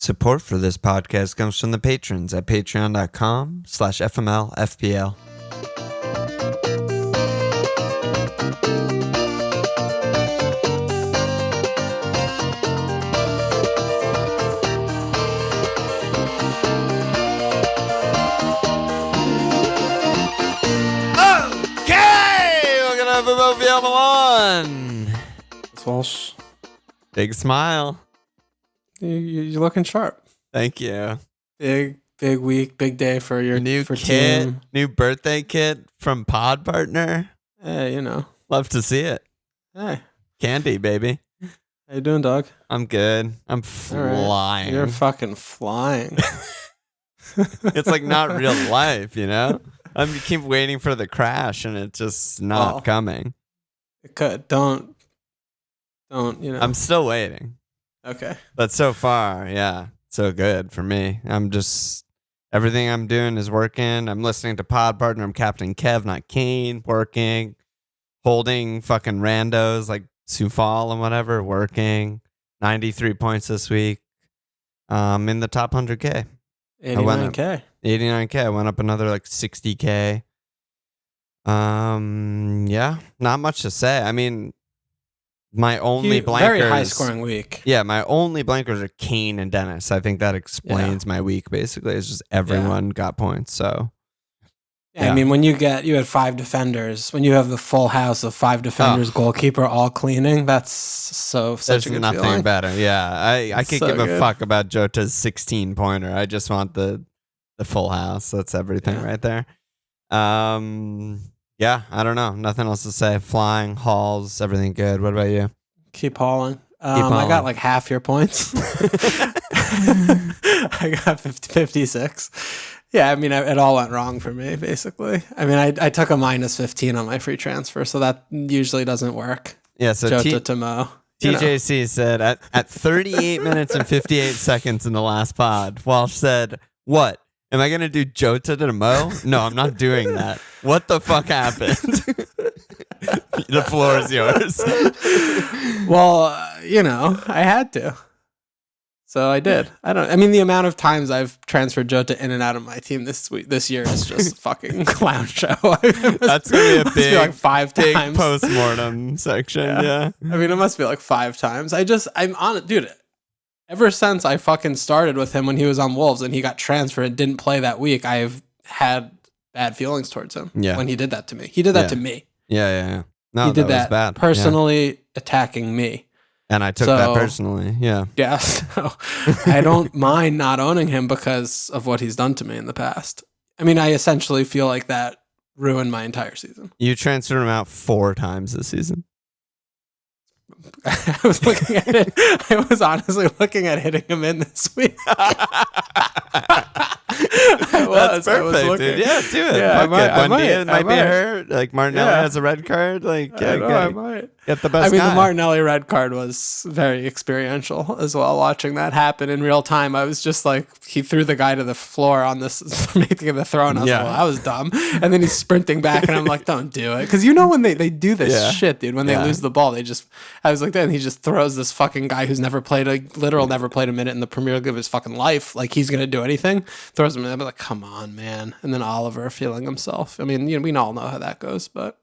Support for this podcast comes from the patrons at patreon.com/FMLFPL. Okay, we're gonna have a movie on the one. Walsh. Big smile. You're looking sharp. Thank you. Big week, big day for your New for kit, team. new birthday kit from Pod Partner. Hey, you know. Love to see it. Hey, Candy, baby. how you doing, dog? I'm good. I'm All flying. right. You're fucking flying. It's like not real life, you know? I keep waiting for the crash and it's just not coming. It could. Don't, you know. I'm still waiting. Okay. But so far, yeah, so good for me. Everything I'm doing is working. I'm listening to Pod Partner. I'm Captain Kev, not Kane, working. Holding fucking randos like Sufal and whatever, working. 93 points this week. In the top 100K. 89K. 89K. I went up another like 60K. Yeah, not much to say. I mean, my only blankers. Very high scoring week. Yeah, my only blankers are Kane and Dennis. I think that explains my week basically. It's just everyone got points. So yeah, I mean, when you had 5 defenders, when you have the full house of 5 defenders, goalkeeper all cleaning, that's such a good nothing feeling. better. Yeah, I could give a fuck about Jota's 16 pointer. I just want the full house. That's everything right there. Yeah, I don't know. Nothing else to say. Flying, hauls, everything good. What about you? Keep hauling. I got like half your points. I got 56. Yeah, I mean, it all went wrong for me, basically. I mean, I took a minus 15 on my free transfer, so that usually doesn't work. Yeah, so Jota to Mo. TJC said at 38 minutes and 58 seconds in the last pod, Walsh said, "What? Am I going to do Jota to Mo? No, I'm not doing that. What the fuck happened?" The floor is yours. Well, I had to. So I did. I mean, the amount of times I've transferred Jota in and out of my team this year is just a fucking clown show. That's going to be a like 5 times. Post-mortem section. Yeah. I mean, it must be like 5 times. I'm on it, dude. Ever since I fucking started with him when he was on Wolves and he got transferred and didn't play that week, I've had bad feelings towards him when he did that to me. He did that to me. Yeah. No, he did that was bad. Personally attacking me. And I took that personally. Yeah. Yeah. So I don't mind not owning him because of what he's done to me in the past. I mean, I essentially feel like that ruined my entire season. You transferred him out 4 times this season. I was looking at it. I was honestly looking at hitting him in this week. That's perfect, dude. Yeah, do it. Yeah, I might be hurt. Like Martinelli has a red card. Like, I might get the best. I mean, guy. the Martinelli red card was very experiential as well. Watching that happen in real time, I was just like, he threw the guy to the floor on this, making the throw, and I was like, well, that was dumb. And then he's sprinting back, and I'm like, don't do it, because when they do this shit, dude, when they lose the ball, I was like, then he just throws this fucking guy who's never played a minute in the Premier League of his fucking life, like he's gonna do anything, throws him in. I'm like, come on, man. And then Oliver feeling himself. I mean, we all know how that goes, but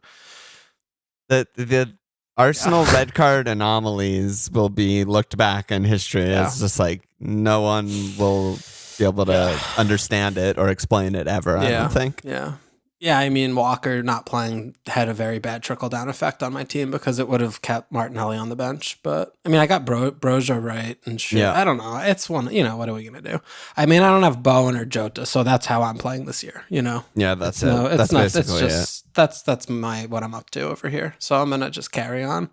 the Arsenal red card anomalies will be looked back in history as just like no one will be able to understand it or explain it ever. I don't think. Yeah, I mean, Walker not playing had a very bad trickle-down effect on my team because it would have kept Martinelli on the bench. But, I mean, I got Broja right and shit. Yeah. I don't know. It's one, what are we going to do? I mean, I don't have Bowen or Jota, so that's how I'm playing this year, Yeah, that's it. No, that's basically it. That's what I'm up to over here. So I'm going to just carry on.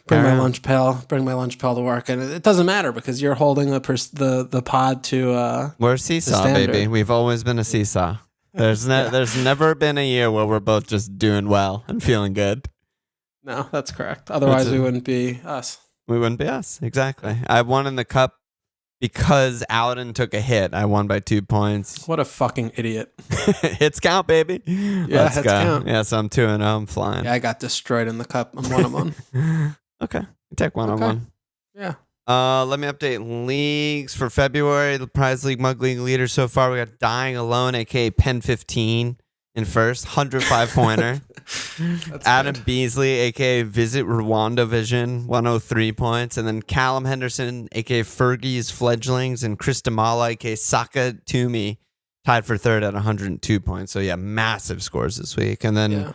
Bring my lunch pail to work. And it doesn't matter because you're holding the pod to... We're Seesaw, baby. We've always been a Seesaw. There's never been a year where we're both just doing well and feeling good. No, that's correct. Otherwise, we wouldn't be us. We wouldn't be us. Exactly. I won in the cup because Alden took a hit. I won by 2 points. What a fucking idiot. Hits count, baby. Yeah, Let's go. Count. Yeah, so I'm 2-0. I'm flying. Yeah, I got destroyed in the cup. I'm 1-1. Okay. Take 1-1. Yeah. Let me update leagues for February. The Prize League Mug League leader so far. We got Dying Alone, aka Pen 15 in first, 105 pointer. Adam good. Beasley, aka Visit Rwanda Vision, 103 points, and then Callum Henderson, aka Fergie's Fledglings, and Chris Damala, aka Saka Toomey, tied for third at 102 points. So yeah, massive scores this week. And then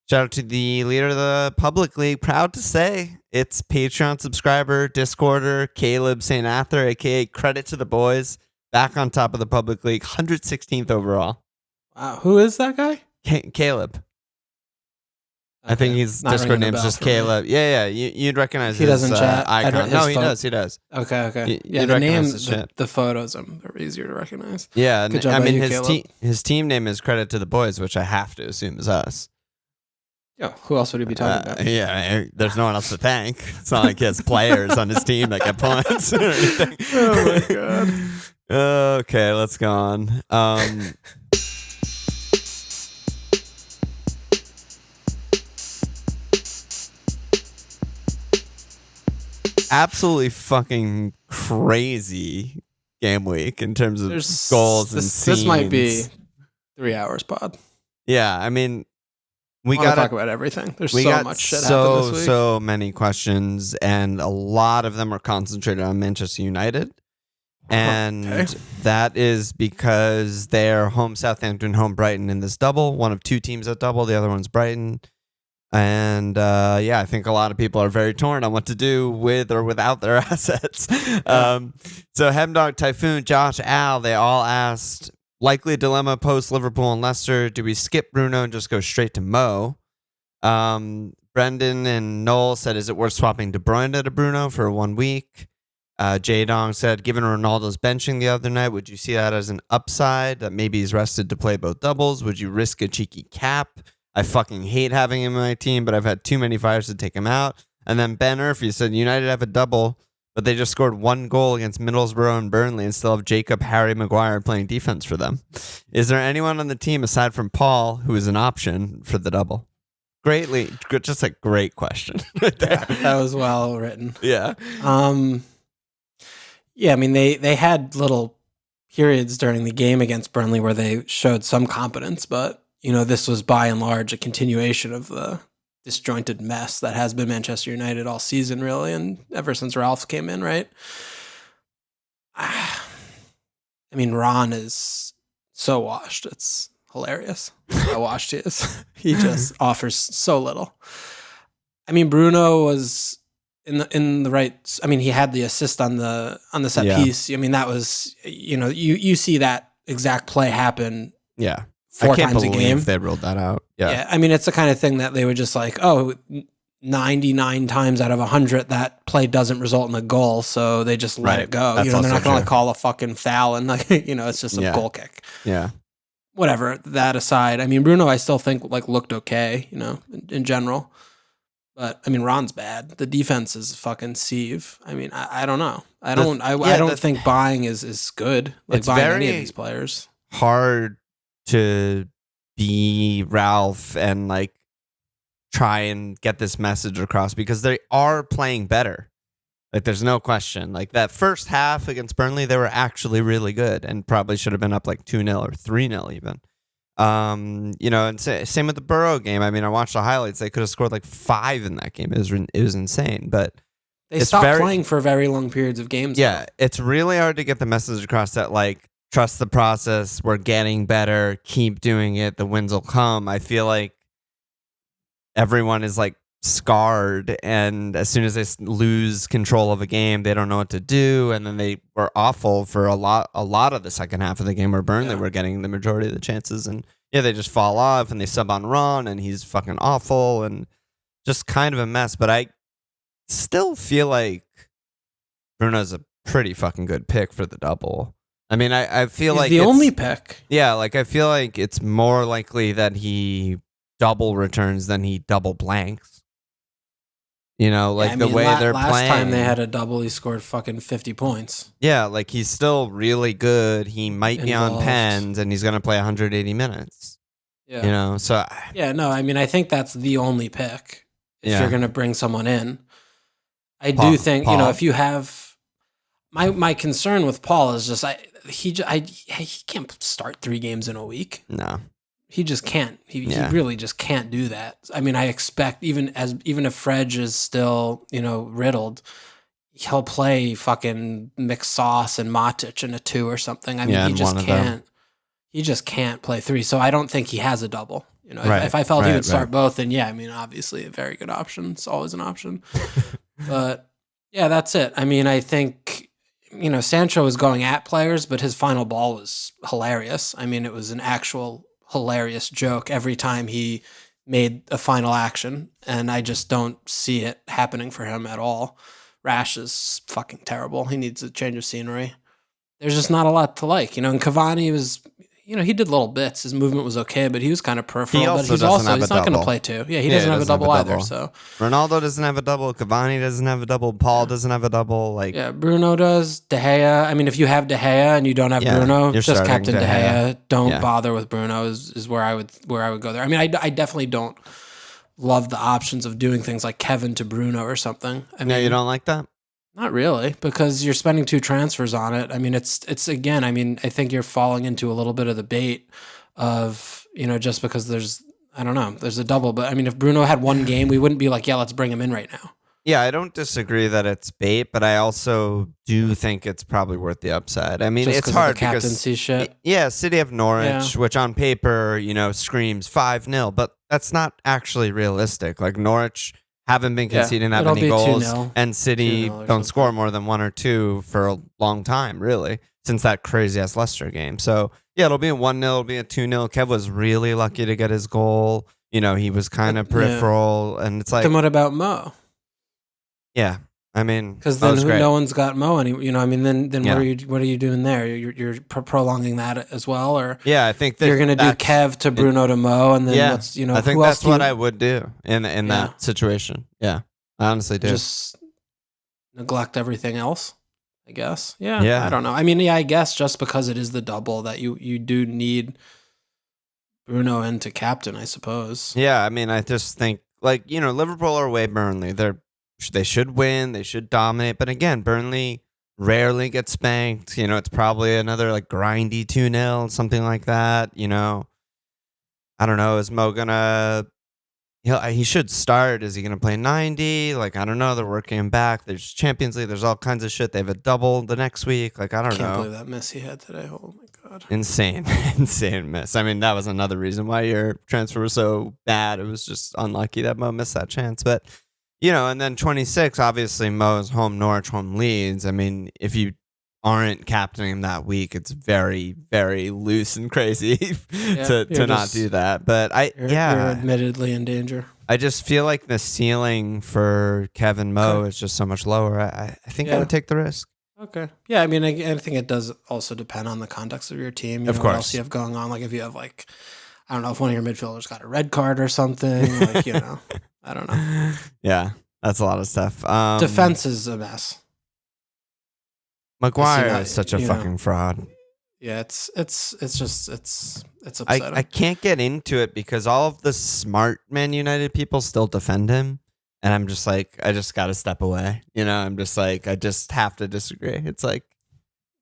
shout out to the leader of the public league. Proud to say it's Patreon subscriber, Discorder, Caleb St. Arthur, aka Credit to the Boys, back on top of the public league, 116th overall. Wow, who is that guy? Caleb. Okay. I think his Discord name's just Caleb. Yeah. You'd recognize his icon. No, he does. Okay. The name, the photos are easier to recognize. Yeah, I mean, his team name is Credit to the Boys, which I have to assume is us. Yeah, who else would he be talking about? Yeah, there's no one else to thank. It's not like he has players on his team that get points or anything. Oh my god. Okay, let's go on. Absolutely fucking crazy game week in terms of goals and scenes. This might be 3 hours pod. Yeah, I mean, we got to talk about everything. There's so much shit happened this week. So many questions, and a lot of them are concentrated on Manchester United. And that is because they're home Southampton, home Brighton in this double. One of two teams that double. The other one's Brighton. And I think a lot of people are very torn on what to do with or without their assets. So Hemdog, Typhoon, Josh, Al, they all asked, likely dilemma post Liverpool and Leicester. Do we skip Bruno and just go straight to Mo? Brendan and Noel said, is it worth swapping De Bruyne to Bruno for 1 week? J Dong said, given Ronaldo's benching the other night, would you see that as an upside that maybe he's rested to play both doubles? Would you risk a cheeky cap? I fucking hate having him in my team, but I've had too many fires to take him out. And then Ben Urphy said, United have a double, but they just scored 1 goal against Middlesbrough and Burnley and still have Jacob Harry Maguire playing defense for them. Is there anyone on the team aside from Paul who is an option for the double? Just a great question right there. Yeah, that was well written. Yeah. I mean, they had little periods during the game against Burnley where they showed some competence, but this was by and large a continuation of the disjointed mess that has been Manchester United all season, really, and ever since Ralph came in, right? I mean, Ron is so washed. It's hilarious how washed he is. He just offers so little. I mean, Bruno was in the right. I mean, he had the assist on the set piece. I mean, that was you see that exact play happen. Yeah. 4 times a game. They rolled that out. Yeah. I mean, it's the kind of thing that they were just like, 99 times out of 100, that play doesn't result in a goal, so they just let it go. They're not going to call a fucking foul, and it's just a goal kick. Yeah. Whatever. That aside, I mean, Bruno, I still think looked okay, in general. But I mean, Ron's bad. The defense is fucking sieve. I mean, I don't know. I don't think buying is good. It's buying any of these players. Hard to be Ralph and try and get this message across because they are playing better. There's no question. That first half against Burnley, they were actually really good and probably should have been up 2-0 or 3-0 even. And same with the Borough game. I mean, I watched the highlights. They could have scored 5 in that game. It was insane, but they stopped playing for very long periods of games. Yeah, it's really hard to get the message across that trust the process. We're getting better. Keep doing it. The wins will come. I feel like everyone is scarred, and as soon as they lose control of a game, they don't know what to do. And then they were awful for a lot of the second half of the game where Burnley were getting the majority of the chances, and they just fall off and they sub on Ron, and he's fucking awful and just kind of a mess. But I still feel like Bruno's a pretty fucking good pick for the double. I mean, I feel he's like the only pick. Yeah, I feel like it's more likely that he double returns than he double blanks. The way they're playing. Last time they had a double, he scored fucking 50 points. Yeah, he's still really good. He might be on pens, and he's going to play 180 minutes. Yeah. So. Yeah, no, I mean, I think that's the only pick if you're going to bring someone in. I do think, if you have My concern with Paul is just he can't start 3 games in a week. No. He just can't. He really just can't do that. I mean, I expect even if Fredge is still, riddled, he'll play fucking mixed sauce and Matic in a 2 or something. I mean, he just can't. He just can't play 3. So I don't think he has a double. If I felt he would start both, then I mean, obviously a very good option. It's always an option. But yeah, that's it. I mean, I think Sancho was going at players, but his final ball was hilarious. I mean, it was an actual hilarious joke every time he made a final action, and I just don't see it happening for him at all. Rash is fucking terrible. He needs a change of scenery. There's just not a lot to like, and Cavani was, he did little bits. His movement was okay, but he was kind of peripheral. But he's not going to play 2. Yeah, he doesn't have a double either. So Ronaldo doesn't have a double. Cavani doesn't have a double. Paul doesn't have a double. Bruno does. De Gea. I mean, if you have De Gea and you don't have Bruno, just captain De Gea. Don't bother with Bruno. Is where I would go there. I mean, I definitely don't love the options of doing things like Kevin to Bruno or something. I mean, you don't like that? Not really, because you're spending 2 transfers on it. I mean, it's again, I mean, I think you're falling into a little bit of the bait of, just because there's a double. But I mean, if Bruno had 1 game, we wouldn't be like, let's bring him in right now. Yeah, I don't disagree that it's bait, but I also do think it's probably worth the upside. I mean, it's hard because captaincy shit. Yeah, City of Norwich, which on paper, screams 5-0, but that's not actually realistic. Like Norwich haven't been conceding that many goals, 2-0. and City don't score more than 1 or 2 for a long time, really, since that crazy-ass Leicester game. So, yeah, it'll be a 1-0, it'll be a 2-0. Kev was really lucky to get his goal. He was kind of peripheral, and it's like... Then what about Mo? Yeah, I mean... Because then no one's got Mo, then what are you doing there? You're prolonging that as well? Or I think that you're going to do Kev to Bruno to Mo, and then I think that's what I would do in that situation. Yeah, I honestly do. Just neglect everything else, I guess. Yeah, I don't know. I mean, I guess just because it is the double that you do need Bruno in to captain, I suppose. Yeah, I mean, I just think, Liverpool are away Burnley. They should win. They should dominate. But again, Burnley rarely gets spanked. It's probably another grindy 2-0, something like that. I don't know. Is Mo gonna... He should start. Is he gonna play 90? I don't know. They're working him back. There's Champions League. There's all kinds of shit. They have a double the next week. I don't know. Can't believe that miss he had today. Oh my god. Insane miss. I mean, that was another reason why your transfer was so bad. It was just unlucky that Mo missed that chance. But and then 26, obviously Mo's home Norwich, home Leeds. I mean, if you aren't captaining him that week, it's very, very loose and crazy to not do that. But you're admittedly in danger. I just feel like the ceiling for Kevin Mo is just so much lower. I think I would take the risk. Okay. Yeah, I mean, I think it does also depend on the context of your team. Of course. What else you have going on. If you have I don't know, if one of your midfielders got a red card or something, I don't know. Yeah, that's a lot of stuff. Defense is a mess. Maguire is such a fucking fraud. Yeah, it's upsetting. I can't get into it because all of the smart Man United people still defend him, and I'm just I just got to step away. I'm just I just have to disagree. It's the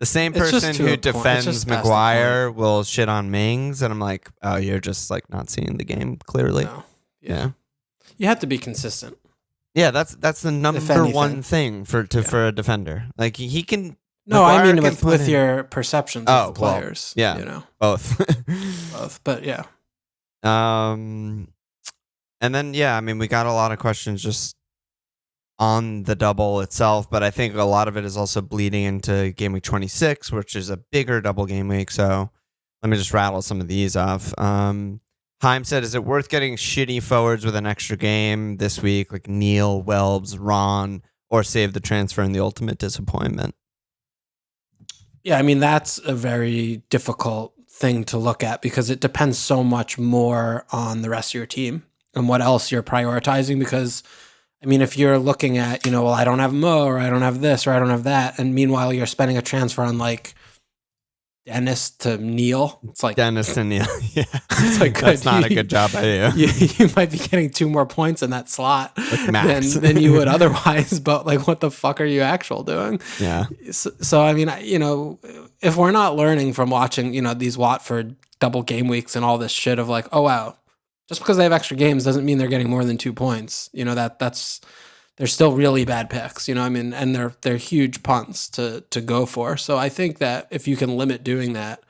same person who defends Maguire will shit on Mings, and I'm like, oh, you're just not seeing the game clearly. No. Yeah. You have to be consistent. Yeah, that's the number one thing for a defender. He can. No, I mean with your perceptions of the players. Well, yeah, both. Both, but yeah. And then I mean, we got a lot of questions just on the double itself, but I think a lot of it is also bleeding into game week 26, which is a bigger double game week. So let me just rattle some of these off. Heim said, is it worth getting shitty forwards with an extra game this week, like Neil, Welbs, Ron, or save the transfer in the ultimate disappointment? Yeah, I mean, that's a very difficult thing to look at because it depends so much more on the rest of your team and what else you're prioritizing. Because, I mean, if you're looking at, I don't have Mo, or I don't have this, or I don't have that, and meanwhile you're spending a transfer on Dennis to Neil. It's like Dennis to Neil. Yeah, it's like good. That's not a good job by you. You might be getting 2 more points in that slot than you would otherwise. But like, what the fuck are you actual doing? Yeah. So I mean, if we're not learning from watching, these Watford double game weeks and all this shit of like, oh wow, just because they have extra games doesn't mean they're getting more than 2 points. They're still really bad picks, and they're huge punts to go for. So I think that if you can limit doing that,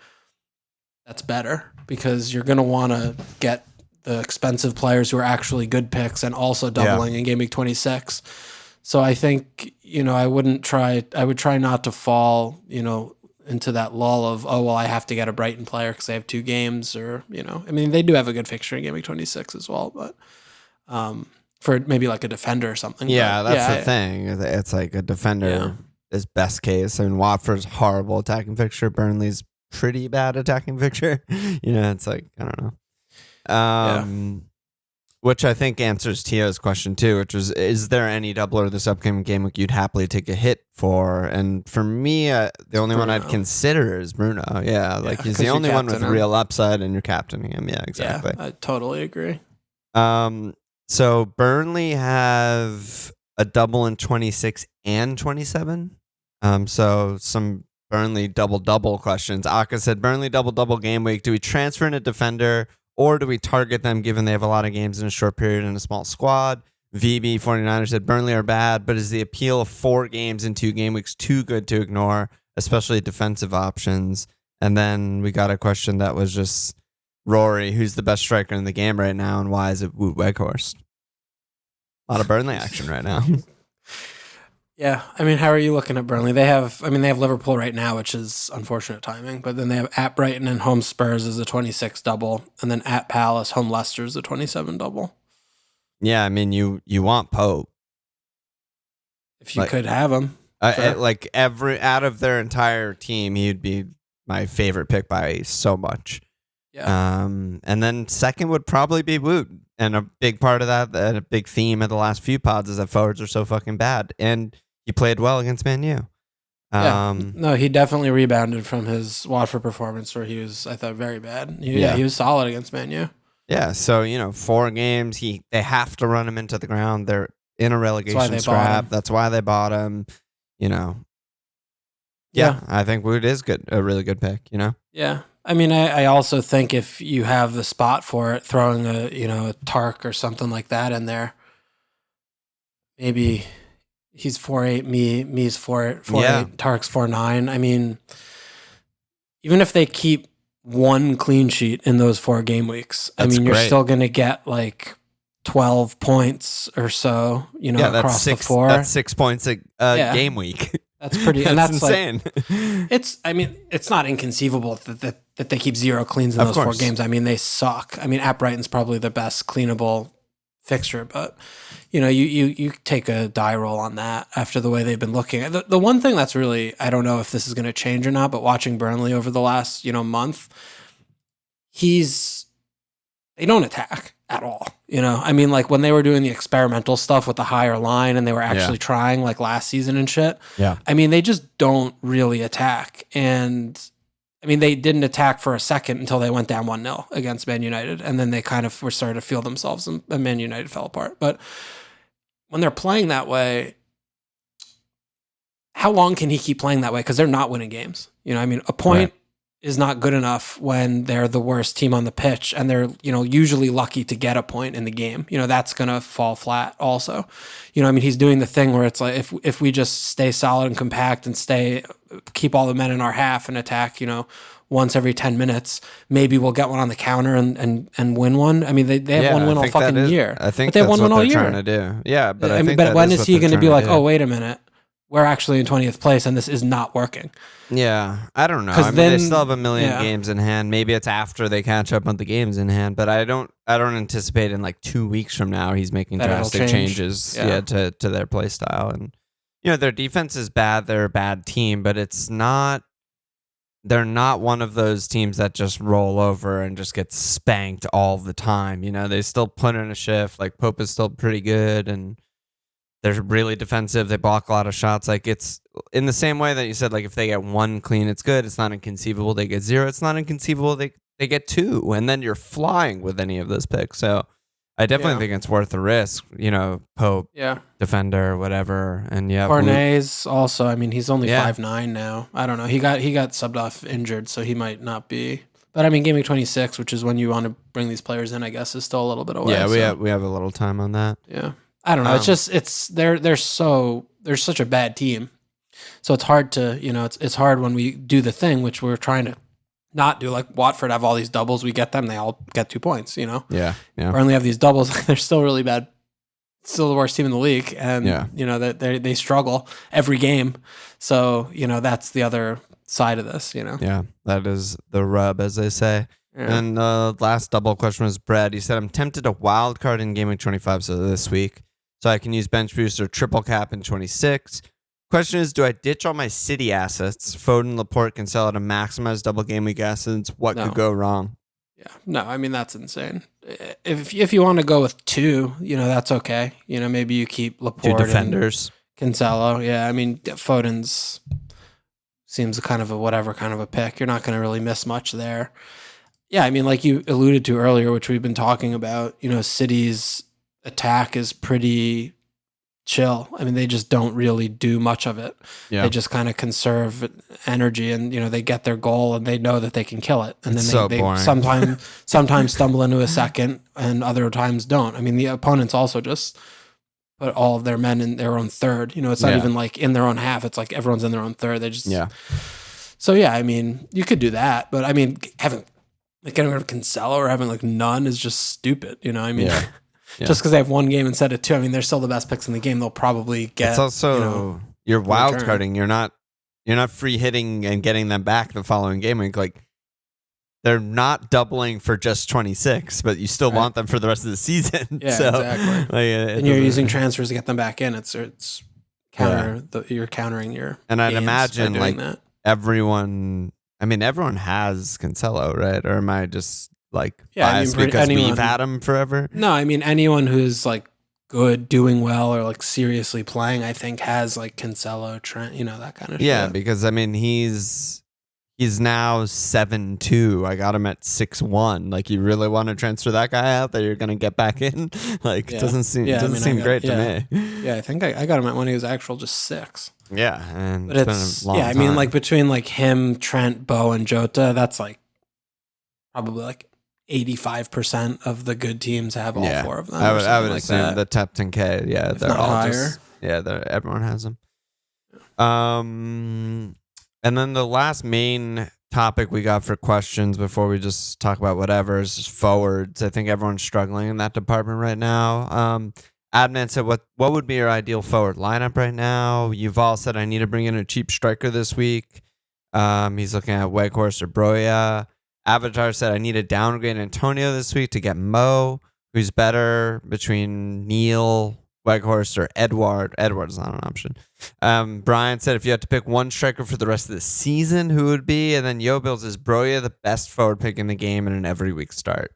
that's better, because you're going to want to get the expensive players who are actually good picks and also doubling in Gameweek 26. So I think, I would try not to fall, into that lull of, oh, well, I have to get a Brighton player because they have 2 games, or, they do have a good fixture in Gameweek 26 as well, but, for maybe like a defender or something. Yeah, that's the thing. It's like a defender is best case. I mean, Watford's horrible attacking fixture. Burnley's pretty bad attacking fixture. It's like, I don't know. Which I think answers Tio's question too, which is there any doubler this upcoming game week you'd happily take a hit for? And for me, the only one I'd consider is Bruno. Yeah, like he's the only one with real upside, and you're captaining him. Yeah, exactly. Yeah, I totally agree. So Burnley have a double in 26 and 27. So some Burnley double-double questions. Aka said, Burnley double-double game week. Do we transfer in a defender, or do we target them given they have a lot of games in a short period and a small squad? VB 49er said, Burnley are bad, but is the appeal of 4 games in 2 game weeks too good to ignore, especially defensive options? And then we got a question that was just, Rory, who's the best striker in the game right now, and why is it Wout Weghorst? A lot of Burnley action right now. Yeah, how are you looking at Burnley? They have Liverpool right now, which is unfortunate timing, but then they have at Brighton and home Spurs as a 26 double, and then at Palace, home Leicester is a 27 double. Yeah, you want Pope. If you could have him. Sure. Out of their entire team, he'd be my favorite pick by so much. Yeah. And then second would probably be Wood. And a big part of that, a big theme of the last few pods, is that forwards are so fucking bad. And he played well against Man U. No, he definitely rebounded from his Watford performance, where he was, I thought, very bad. He was solid against Man U. Yeah, so 4 games, they have to run him into the ground. They're in a relegation scrap. That's why they bought him. Yeah, I think Wood is a really good pick. Yeah. I also think if you have the spot for it, throwing a Tark or something like that in there, maybe he's 4'8", me's 4'8", Tark's 4'9". Even if they keep 1 clean sheet in those 4 game weeks, you're still going to get like 12 points or so, across the 4. That's 6 points a game week. That's pretty, and that's insane. It's not inconceivable that they keep 0 cleans in those 4 games. They suck. At Brighton's probably the best cleanable fixture, but you take a die roll on that after the way they've been looking. The one thing that's really, I don't know if this is going to change or not, but watching Burnley over the last month, they don't attack at all. Like when they were doing the experimental stuff with the higher line and they were actually trying, like last season and shit. Yeah. They just don't really attack. And they didn't attack for a second until they went down 1-0 against Man United. And then they kind of were starting to feel themselves, and Man United fell apart. But when they're playing that way, how long can he keep playing that way? Because they're not winning games. A point is not good enough when they're the worst team on the pitch, and they're, usually lucky to get a point in the game. That's going to fall flat also. He's doing the thing where it's like, if we just stay solid and compact and keep all the men in our half and attack, once every 10 minutes, maybe we'll get one on the counter and win one. They have one win all fucking year. I think they have one win all year. Trying to do. Yeah, but but when is he going to be like, oh, wait a minute, we're actually in 20th place and this is not working? Yeah, I don't know. They still have a million games in hand. Maybe it's after they catch up on the games in hand, but I don't anticipate in like 2 weeks from now he's making drastic changes to their play style. And their defense is bad. They're a bad team, but they're not one of those teams that just roll over and just get spanked all the time. They still put in a shift. Like Pope is still pretty good, and They're really defensive. They block a lot of shots. Like, it's in the same way that you said, like, if they get 1 clean, it's good. It's not inconceivable they get 0. It's not inconceivable they get 2. And then you're flying with any of those picks. So I definitely think it's worth the risk. Pope, defender, whatever. And Cornet's also, I mean, he's only 5'9" now. I don't know. He got subbed off injured, so he might not be. But I mean, Gameweek 26, which is when you want to bring these players in, I guess, is still a little bit away. Yeah, we have a little time on that. Yeah. I don't know. They're such a bad team, so it's hard to it's hard when we do the thing which we're trying to not do. Like Watford have all these doubles, we get them, they all get 2 points. Yeah. Burnley have these doubles, they're still really bad, still the worst team in the league, and that they struggle every game. So that's the other side of this. Yeah, that is the rub, as they say. Yeah. And the last double question was Brad. He said, I'm tempted to wild card in Gameweek 25, so this week, so I can use bench boost or triple cap in 26. Question is, do I ditch all my City assets? Foden, Laporte, Cancelo to maximize double game week assets. What could go wrong? Yeah, no, I mean, that's insane. If you want to go with 2, that's okay. Maybe you keep Laporte 2 defenders. And Cancelo. Yeah, I mean, Foden's seems kind of a pick. You're not going to really miss much there. Yeah, I mean, like you alluded to earlier, which we've been talking about, City's attack is pretty chill. I mean, they just don't really do much of it. Yeah. They just kind of conserve energy, and they get their goal and they know that they can kill it. And then they sometimes stumble into a second, and other times don't. I mean, the opponents also just put all of their men in their own third. It's not even like in their own half. It's like everyone's in their own third. They just So yeah, I mean, you could do that, but I mean, getting rid of Cancelo or having none is just stupid. I mean. Yeah. Just because they have 1 game instead of 2, I mean, they're still the best picks in the game. They'll probably get. It's also you're wild carding. You're not free hitting and getting them back the following game week. Like, they're not doubling for just 26, but you still want them for the rest of the season. Yeah, exactly. And you're using transfers to get them back in. It's you're countering your. And I'd imagine everyone. I mean, everyone has Cancelo, right? Or am I just biased because we've had him forever? No, I mean, anyone who's good, doing well, or seriously playing, I think has Cancelo, Trent, that kind of shit. Yeah, because I mean, he's now 7-2. I got him at 6-1. You really want to transfer that guy out that you're going to get back in? It doesn't seem great to me. Yeah, I think I got him at when he was actual just 6. Yeah, and but it's been a long time. I mean, between him, Trent, Bo, and Jota, that's probably 85% of the good teams have all 4 of them. I would assume the top 10K. Yeah, they're all higher. Everyone has them. And then the last main topic we got for questions before we just talk about whatever is just forwards. I think everyone's struggling in that department right now. Adnan said, what would be your ideal forward lineup right now? Yuval said, I need to bring in a cheap striker this week. He's looking at Weghorst or Broya. Avatar said, I need to downgrade Antonio this week to get Mo, who's better between Neil, Weghorst, or Edward. Edward's not an option. Brian said, if you had to pick one striker for the rest of the season, who would be? And then Yo Bills, is Broya the best forward pick in the game in an every week start?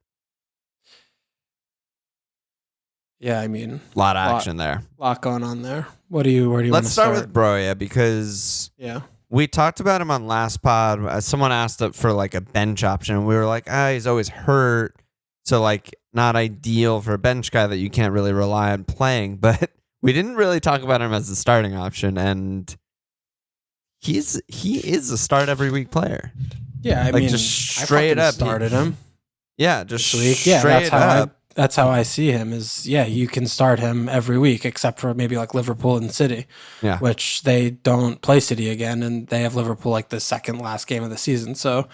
Yeah, I mean, a lot of action there. A lot going on there. Where do you want to start? Let's start with Broya, because we talked about him on last pod. Someone asked for a bench option, and we were like, he's always hurt, so not ideal for a bench guy that you can't really rely on playing. But we didn't really talk about him as a starting option, and he is a start every week player. Yeah, I mean, just straight up started him. Yeah, just straight up. That's how I see him you can start him every week, except for maybe Liverpool and City, which they don't play City again, and they have Liverpool the second last game of the season. So,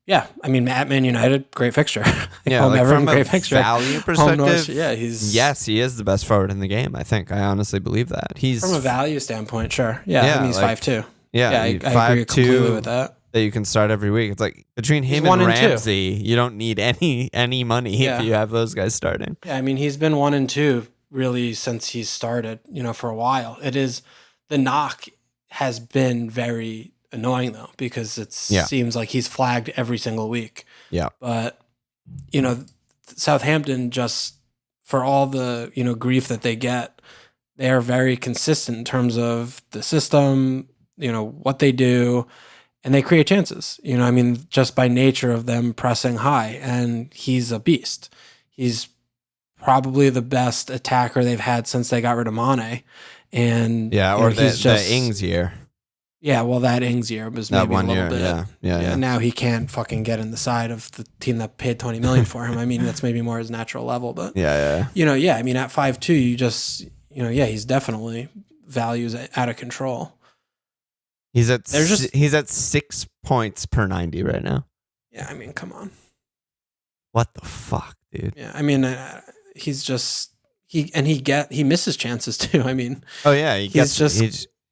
yeah, I mean, at Man United, great fixture. From a great fixture. Value perspective, he is the best forward in the game. I think I honestly believe that. He's from a value standpoint, sure. Yeah, and he's 5'2". Yeah, I agree completely with that. That you can start every week. It's between him and Ramsey, you don't need any money if you have those guys starting. Yeah, I mean, he's been 1 and 2 really since he's started, for a while. The knock has been very annoying though, because it seems like he's flagged every single week. Yeah. But, Southampton, just for all the, grief that they get, they are very consistent in terms of the system, what they do, and they create chances. Just by nature of them pressing high, and he's a beast. He's probably the best attacker they've had since they got rid of Mane. And the Ings year. Yeah, well, that Ings year was that maybe one a little year, bit. Yeah. Now he can't fucking get in the side of the team that paid $20 million for him. That's maybe more his natural level, but at 5'2", you just he's definitely values out of control. He's at 6 points per 90 right now. Yeah, come on. What the fuck, dude? Yeah, he's just he misses chances too.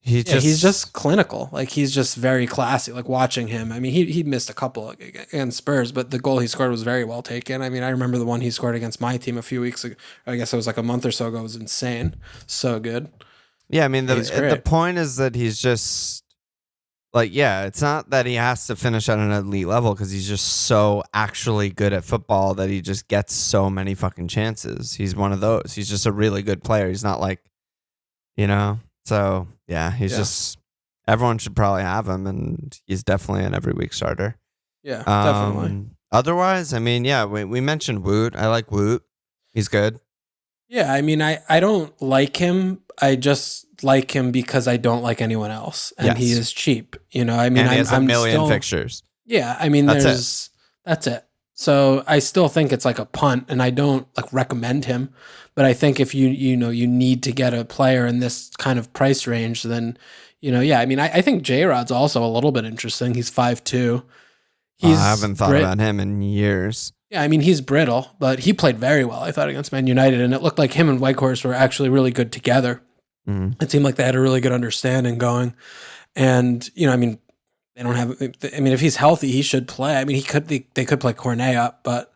He's just clinical. Like, he's just very classy. Like, watching him, he missed a couple against Spurs, but the goal he scored was very well taken. I remember the one he scored against my team a few weeks ago. I guess it was like a month or so ago. It was insane. So good. Yeah, the point is that he's just like, it's not that he has to finish at an elite level, because he's just so actually good at football that he just gets so many fucking chances. He's one of those. He's just a really good player. He's not like, So he's just, everyone should probably have him, and he's definitely an every week starter. Yeah, definitely. Otherwise, we mentioned Woot. I like Woot. He's good. Yeah, I don't like him. I just like him because I don't like anyone else, and he is cheap. And he has a million fixtures. Yeah, that's it. So I still think it's like a punt, and I don't like recommend him. But I think if you need to get a player in this kind of price range, then I think J-Rod's also a little bit interesting. He's 5'2". I haven't thought about him in years. Yeah, he's brittle, but he played very well, I thought, against Man United, and it looked like him and Whitehorse were actually really good together. Mm. It seemed like they had a really good understanding going, and they don't have. If he's healthy, he should play. They could play Cornet up, but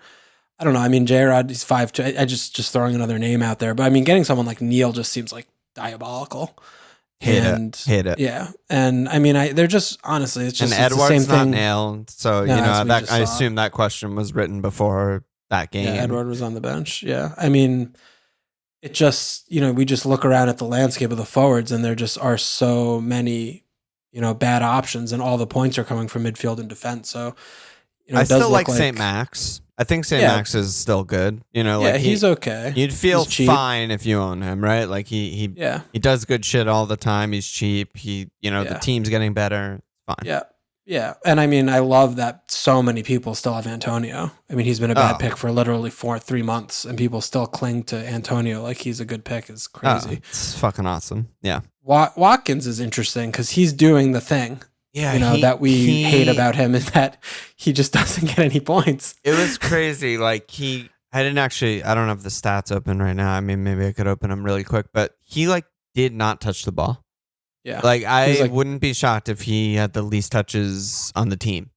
I don't know. J-Rod, he's 5'2". I just throwing another name out there, but getting someone like Neil just seems like diabolical. Hate it. Yeah, and they're just, honestly, it's just, and Edward's the same not thing. Nailed, so I assume that question was written before that game. Yeah, Edward was on the bench. Yeah, it just, we just look around at the landscape of the forwards, and there just are so many, bad options, and all the points are coming from midfield and defense. So, I still like St. Max. I think St. Max is still good. He's okay. You'd feel fine if you own him, right? Like he does good shit all the time. He's cheap. The team's getting better. Fine. Yeah. And I love that so many people still have Antonio. He's been a bad pick for literally 3 months, and people still cling to Antonio like he's a good pick. It's crazy. It's fucking awesome. Yeah. Watkins is interesting because he's doing the thing. Yeah, that we hate about him is that he just doesn't get any points. It was crazy. Like, I don't have the stats open right now. Maybe I could open them really quick, but he did not touch the ball. Yeah. I wouldn't be shocked if he had the least touches on the team.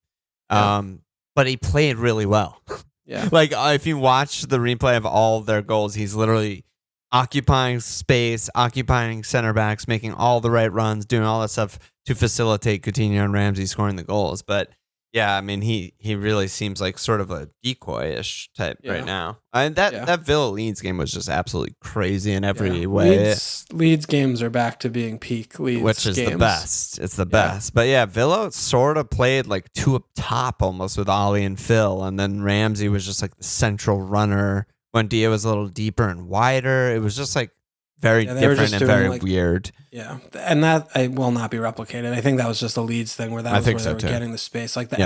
But he played really well. Yeah. If you watch the replay of all of their goals, he's literally occupying space, occupying center backs, making all the right runs, doing all that stuff to facilitate Coutinho and Ramsey scoring the goals. But yeah, he really seems like sort of a decoy-ish type right now. That Villa Leeds game was just absolutely crazy in every way. Leeds games are back to being peak Leeds, which is the best. It's the best. But yeah, Villa sort of played like two up top almost with Ollie and Phil, and then Ramsey was just like the central runner. When Dia was a little deeper and wider, it was just like very different and very weird. Yeah, and that will not be replicated. I think that was just a Leeds thing where they were getting the space, like the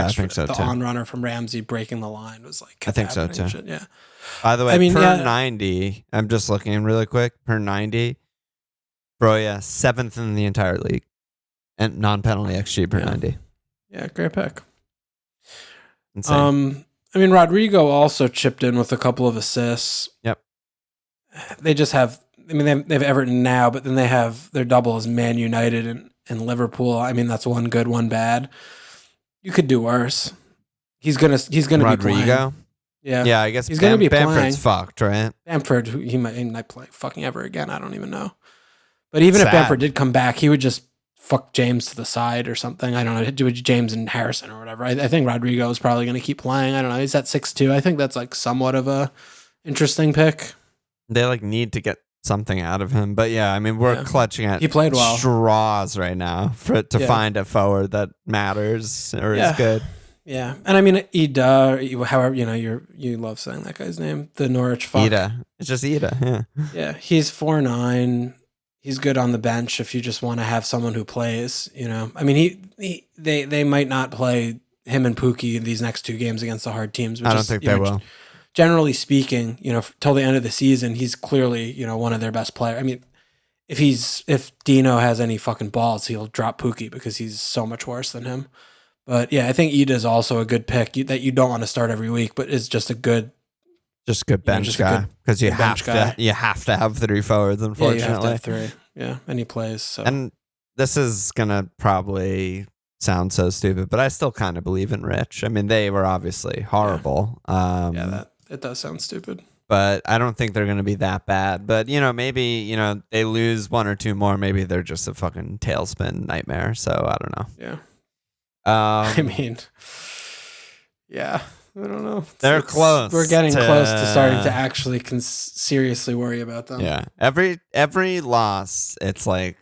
on runner from Ramsey breaking the line was like. I think so too. Yeah. By the way, per 90, I'm just looking really quick. Per 90, Broya 7th in the entire league, and non-penalty XG per 90. Yeah, great pick. Insane. Rodrigo also chipped in with a couple of assists. Yep. They just have. They have Everton now, but then they have their double as Man United and Liverpool. That's one good, one bad. You could do worse. He's gonna be playing. Rodrigo. Yeah. I guess he's gonna be Bamford's playing. fucked, right? Bamford, he might play fucking ever again. I don't even know. But even if Bamford did come back, he would just fuck James to the side or something. I don't know. Do James and Harrison or whatever. I think Rodrigo is probably going to keep playing. I don't know. He's at 6'2". I think that's like somewhat of a interesting pick. They need to get something out of him. But yeah, I mean, we're clutching at he played well. straws right now to find a forward that matters or is good. Yeah, and I mean Ida, however you love saying that guy's name, the Norwich fuck. Ida, it's just Ida. Yeah, yeah, he's 4'9". He's good on the bench if you just want to have someone who plays. I mean they might not play him and Pookie in these next 2 games against the hard teams. I don't think they will. Generally speaking, till the end of the season, he's clearly one of their best players. I mean, if Dino has any fucking balls, he'll drop Pookie because he's so much worse than him. But yeah, I think Ida is also a good pick that you don't want to start every week, but is just a good, bench guy because you have to have 3 forwards. Unfortunately, you have to have 3. Yeah, and he plays. So. And this is gonna probably sound so stupid, but I still kind of believe in Rich. I mean, they were obviously horrible. It does sound stupid. But I don't think they're going to be that bad. But, maybe, they lose 1 or 2 more. Maybe they're just a fucking tailspin nightmare. So I don't know. Yeah. I mean, yeah, I don't know. They're close. We're getting close to starting to actually seriously worry about them. Yeah. Every loss, it's like,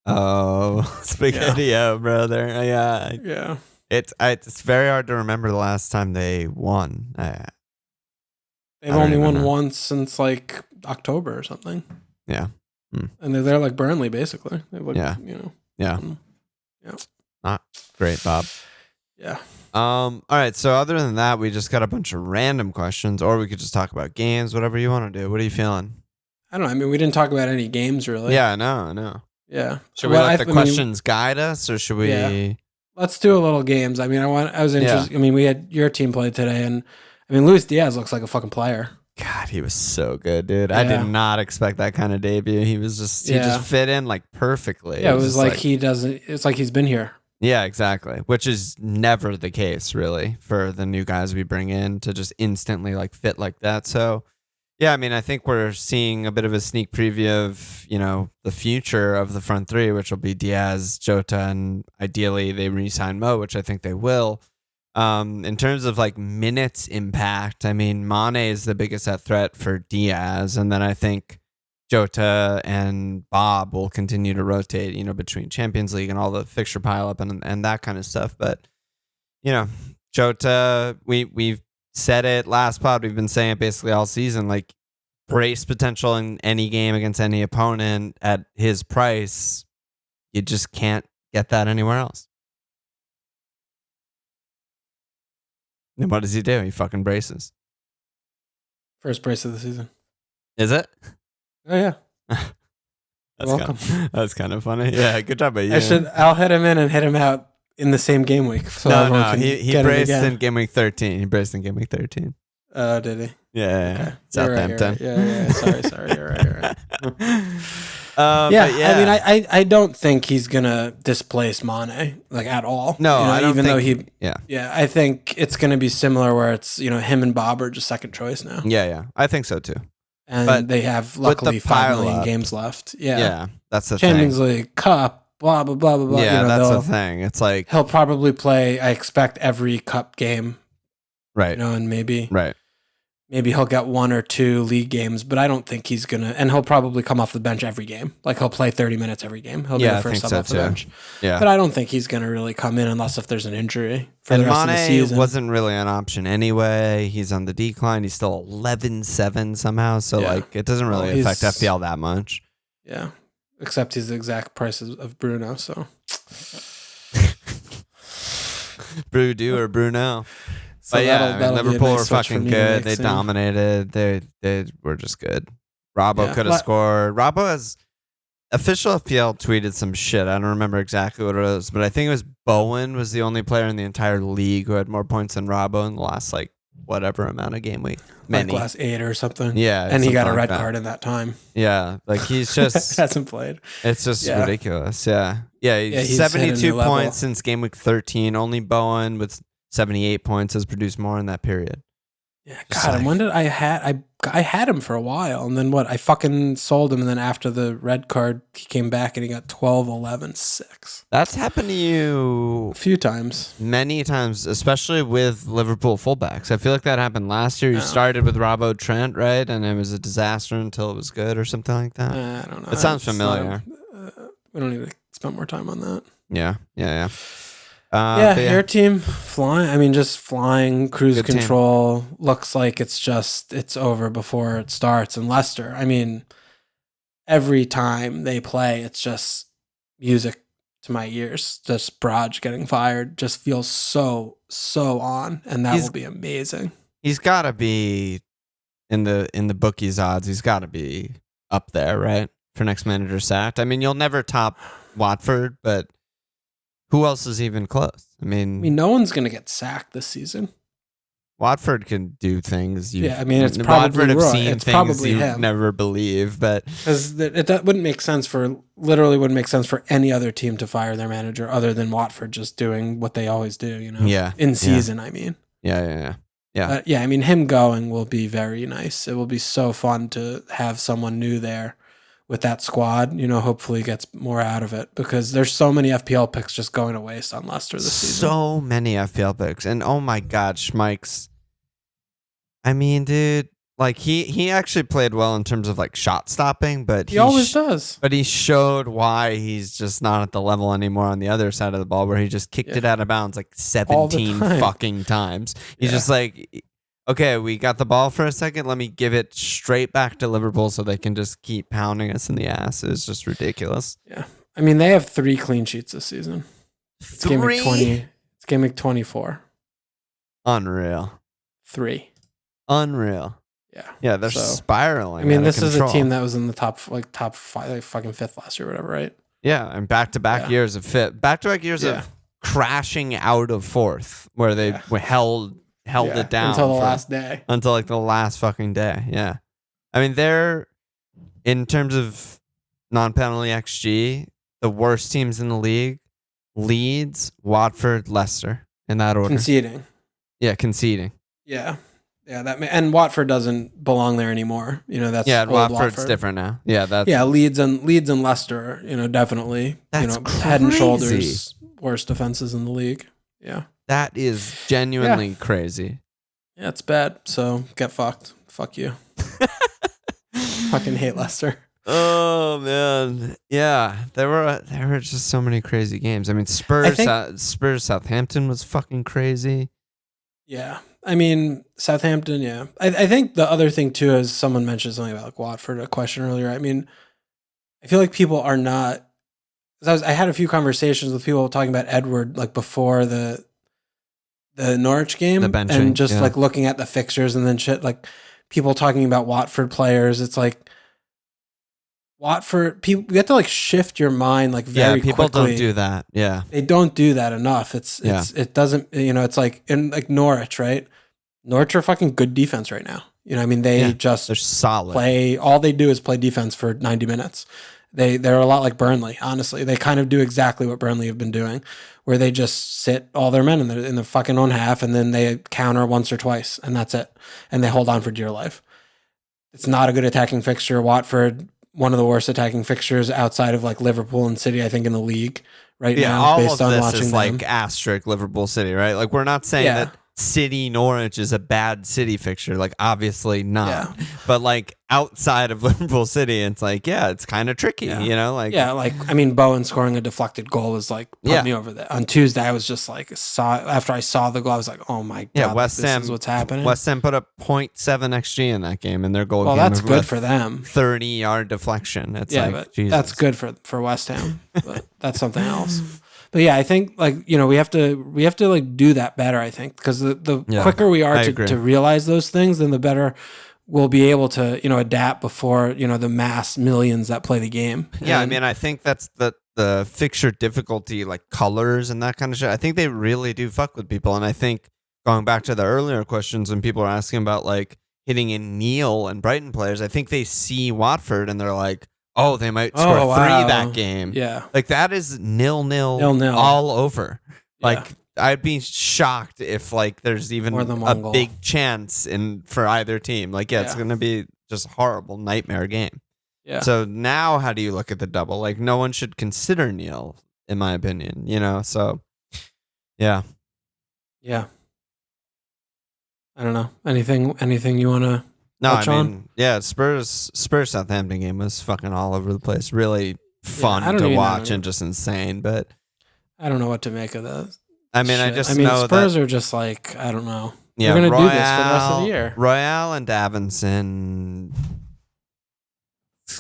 Spaghetti-O, brother. Yeah. Yeah. It's very hard to remember the last time they won. They've only won once since like October or something. Yeah. And they're like Burnley, basically. Yeah. Yeah. Not great, Bob. Yeah. All right. So other than that, we just got a bunch of random questions, or we could just talk about games, whatever you want to do. What are you feeling? I don't know. I mean, we didn't talk about any games really. Yeah, I know. Yeah. Should we let the questions guide us, or should we? Yeah. Let's do a little games. I mean, I was interested. Yeah. I mean, we had your team play today, and I mean, Luis Diaz looks like a fucking player. God, he was so good, dude. Yeah. I did not expect that kind of debut. He was just he just fit in like perfectly. Yeah, it was like he doesn't. It's like he's been here. Yeah, exactly. Which is never the case, really, for the new guys we bring in to just instantly like fit like that. So, yeah, I mean, I think we're seeing a bit of a sneak preview of the future of the front 3, which will be Diaz, Jota, and ideally they re-sign Mo, which I think they will. In terms of like minutes impact, I mean, Mane is the biggest threat for Diaz, and then I think Jota and Bob will continue to rotate, between Champions League and all the fixture pileup and that kind of stuff. But Jota, we've said it last pod, we've been saying it basically all season, like brace potential in any game against any opponent at his price. You just can't get that anywhere else. And what does he do? He fucking braces. First brace of the season. Is it? Oh, yeah. Welcome. That's kind of funny. Yeah, good job by you. I'll hit him in and hit him out in the same game week. So no. He braced in game week 13. He braced in game week 13. Oh, did he? Yeah. Okay. Southampton. Right. Yeah. Sorry. You're right. I mean, I don't think he's gonna displace Mane like at all. No, I don't even think, though I think it's gonna be similar where it's him and Bob are just second choice now. Yeah, I think so too. And but they have luckily 5 million games left. Yeah, that's the Champions League, Cup, blah blah blah blah blah. Yeah, that's the thing. It's like he'll probably play. I expect every Cup game, right? And maybe Maybe he'll get 1 or 2 league games, but I don't think he's going to... And he'll probably come off the bench every game. Like, he'll play 30 minutes every game. He'll be the first sub off the bench. Yeah. But I don't think he's going to really come in unless if there's an injury for the rest of the season. Wasn't really an option anyway. He's on the decline. He's still 11-7 somehow. So, it doesn't really affect FPL that much. Yeah. Except he's the exact price of Bruno, so... Brudu or Bruno. So but yeah, Liverpool were fucking good. They dominated. They were just good. Robbo could have scored. Robbo has official FPL tweeted some shit. I don't remember exactly what it was, but I think it was Bowen was the only player in the entire league who had more points than Robbo in the last whatever amount of game week. Like last 8 or something. Yeah, and he got a red card in that time. Yeah, like he's just hasn't played. It's just ridiculous. Yeah, he's 72 points since game week 13. Only Bowen with 78 points has produced more in that period. Yeah, God, and when did I had him for a while, and then I fucking sold him, and then after the red card, he came back and he got 12, 11, 6. That's happened to you A few times. many times, especially with Liverpool fullbacks. I feel like that happened last year. You started with Robbo Trent, right? And it was a disaster until it was good or something like that. I don't know. It sounds familiar. We don't need to spend more time on that. Yeah. Your team flying. I mean, just flying, cruise Good control. Team. Looks like it's over before it starts. And Leicester, I mean, every time they play, it's just music to my ears. Just Braj getting fired just feels so on, and that will be amazing. He's got to be in the bookies odds. He's got to be up there, right, for next manager sacked. I mean, you'll never top Watford, but who else is even close? I mean, no one's going to get sacked this season. Watford can do things. It's probably Watford have seen it's things probably you him. Never believe, but because that wouldn't make sense for any other team to fire their manager other than Watford just doing what they always do. In season. I mean, yeah. I mean, him going will be very nice. It will be so fun to have someone new there. With that squad, hopefully gets more out of it because there's so many FPL picks just going to waste on Leicester this season. So many FPL picks. And oh my God, Schmeich's. I mean, dude, like he actually played well in terms of like shot stopping, but he always does. But he showed why he's just not at the level anymore on the other side of the ball where he just kicked it out of bounds like 17 fucking times. He's just like, okay, we got the ball for a second. Let me give it straight back to Liverpool so they can just keep pounding us in the ass. It's just ridiculous. Yeah. I mean, they have 3 clean sheets this season. It's game week 20. It's game week 24. Unreal. 3. Unreal. Yeah. Yeah, they're spiraling. I mean, this is a team that was in the top 5, like fucking 5th last year or whatever, right? Yeah, and back-to-back years of back-to-back years of crashing out of 4th where they held it down until the last day. Until like the last fucking day. Yeah. I mean, they're, in terms of non-penalty XG, the worst teams in the league: Leeds, Watford, Leicester, in that order. Conceding. Yeah, conceding. Yeah. And Watford doesn't belong there anymore. That's Watford's different now. Yeah, Leeds and Leicester, definitely. That's head and shoulders worst defenses in the league. Yeah. That is genuinely crazy. Yeah, it's bad. So get fucked. Fuck you. Fucking hate Leicester. Oh man, yeah. There were just so many crazy games. I mean, Spurs Southampton was fucking crazy. Yeah, I mean Southampton. Yeah, I think the other thing too is someone mentioned something about like Watford. A question earlier. I mean, I feel like people are not. I had a few conversations with people talking about Edward like before the Norwich game, and just like looking at the fixtures and then shit, like people talking about Watford players. It's like Watford people, you have to like shift your mind like very people quickly. Don't do that. Yeah, they don't do that enough. It doesn't. It's like in like Norwich, right? Norwich are fucking good defense right now. I mean, they're solid. All they do is play defense for 90 minutes. They're a lot like Burnley, honestly. They kind of do exactly what Burnley have been doing, where they just sit all their men in the fucking own half, and then they counter once or twice, and that's it. And they hold on for dear life. It's not a good attacking fixture. Watford, one of the worst attacking fixtures outside of like Liverpool and City, I think, in the league right now. All based of on this watching is them. like asterisk Liverpool City, right? Like we're not saying that City Norwich is a bad City fixture, like obviously not. But like outside of Liverpool City, it's like it's kind of tricky, like I mean, Bowen scoring a deflected goal was like put me over there. On Tuesday, I was just like after I saw the goal, I was like, oh my god, West Ham, this is what's happening. West Ham put up 0.7 XG in that game, and their goal. Well, that's good for them. 30-yard deflection. It's but that's good for West Ham. But that's something else. But I think like we have to like do that better. I think because the quicker we are to realize those things, then the better we'll be able to adapt before the mass millions that play the game. I mean, I think that's the fixture difficulty, like colors and that kind of shit. I think they really do fuck with people, and I think going back to the earlier questions when people are asking about like hitting in Neil and Brighton players, I think they see Watford and they're like, oh, they might score 3 that game. Yeah. Like that is nil all over. Like I'd be shocked if like there's even a big chance for either team. Like, it's going to be just a horrible nightmare game. Yeah. So now how do you look at the double? Like, no one should consider Neil, in my opinion, so yeah. Yeah. I don't know. Anything you want to on? Yeah, Spurs Southampton game was fucking all over the place. Really fun to watch and just insane, but I don't know what to make of that. I mean, I know Spurs are just like, I don't know. Yeah, they're going to do this for the rest of the year. Royale and Davinson,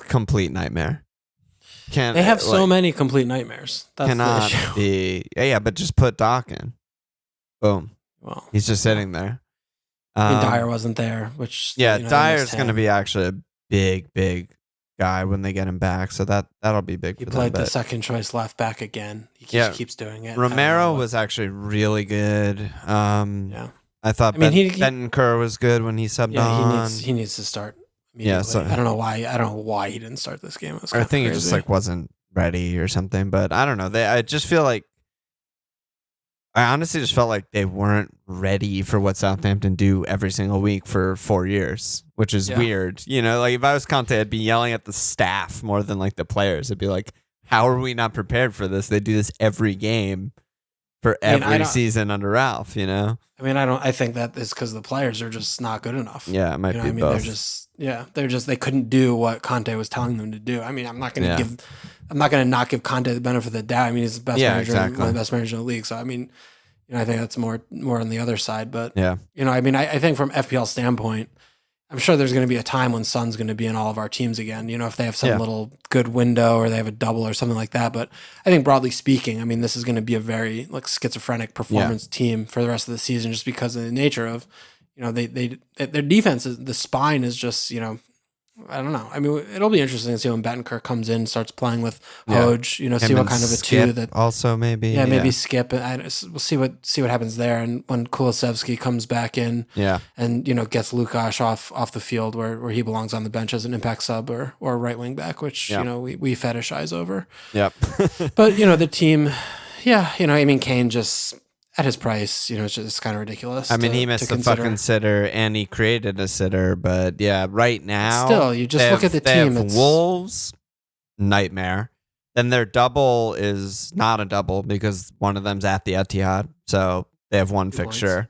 complete nightmare. They have so many complete nightmares. That's cannot the issue. be. Yeah, but just put Doc in. Boom. Well, he's just sitting there. Dyer wasn't there, which Dyer's going to be actually a big guy when they get him back, so that'll be big. He for played them, the second choice left back again. He keeps doing it. Romero was actually really good. I thought Bentancur was good when he subbed on. He needs to start. Yeah, so I don't know why he didn't start this game. I think he just wasn't ready or something. But I don't know. I just feel like I honestly just felt like they weren't ready for what Southampton do every single week for 4 years, which is weird. Like if I was Conte, I'd be yelling at the staff more than like the players. I'd be like, "How are we not prepared for this? They do this every game for every season under Ralph." I think that is because the players are just not good enough. Yeah, it might be both. They couldn't do what Conte was telling them to do. I mean, I'm not going to not give Conte the benefit of the doubt. He's the best manager, one of the best managers in the league. So I think that's more on the other side. But I think from FPL standpoint, I'm sure there's going to be a time when Son's going to be in all of our teams again. If they have some little good window or they have a double or something like that. But I think broadly speaking, this is going to be a very like schizophrenic performance team for the rest of the season, just because of the nature of, their defense the spine is just, I don't know. It'll be interesting to see when Bentancur comes in, starts playing with Hoj, see what kind of a two that also maybe. Maybe Skip. We'll see what happens there. And when Kulusevski comes back in, and gets Lukasz off the field where he belongs on the bench as an impact sub or right wing back, which we fetishize over. Yep. But the team, Kane just. At his price, it's just kind of ridiculous. He missed the fucking sitter and he created a sitter, but right now, still, you just look at the team. It's Wolves, nightmare. Then their double is not a double because one of them's at the Etihad, so they have one fixture.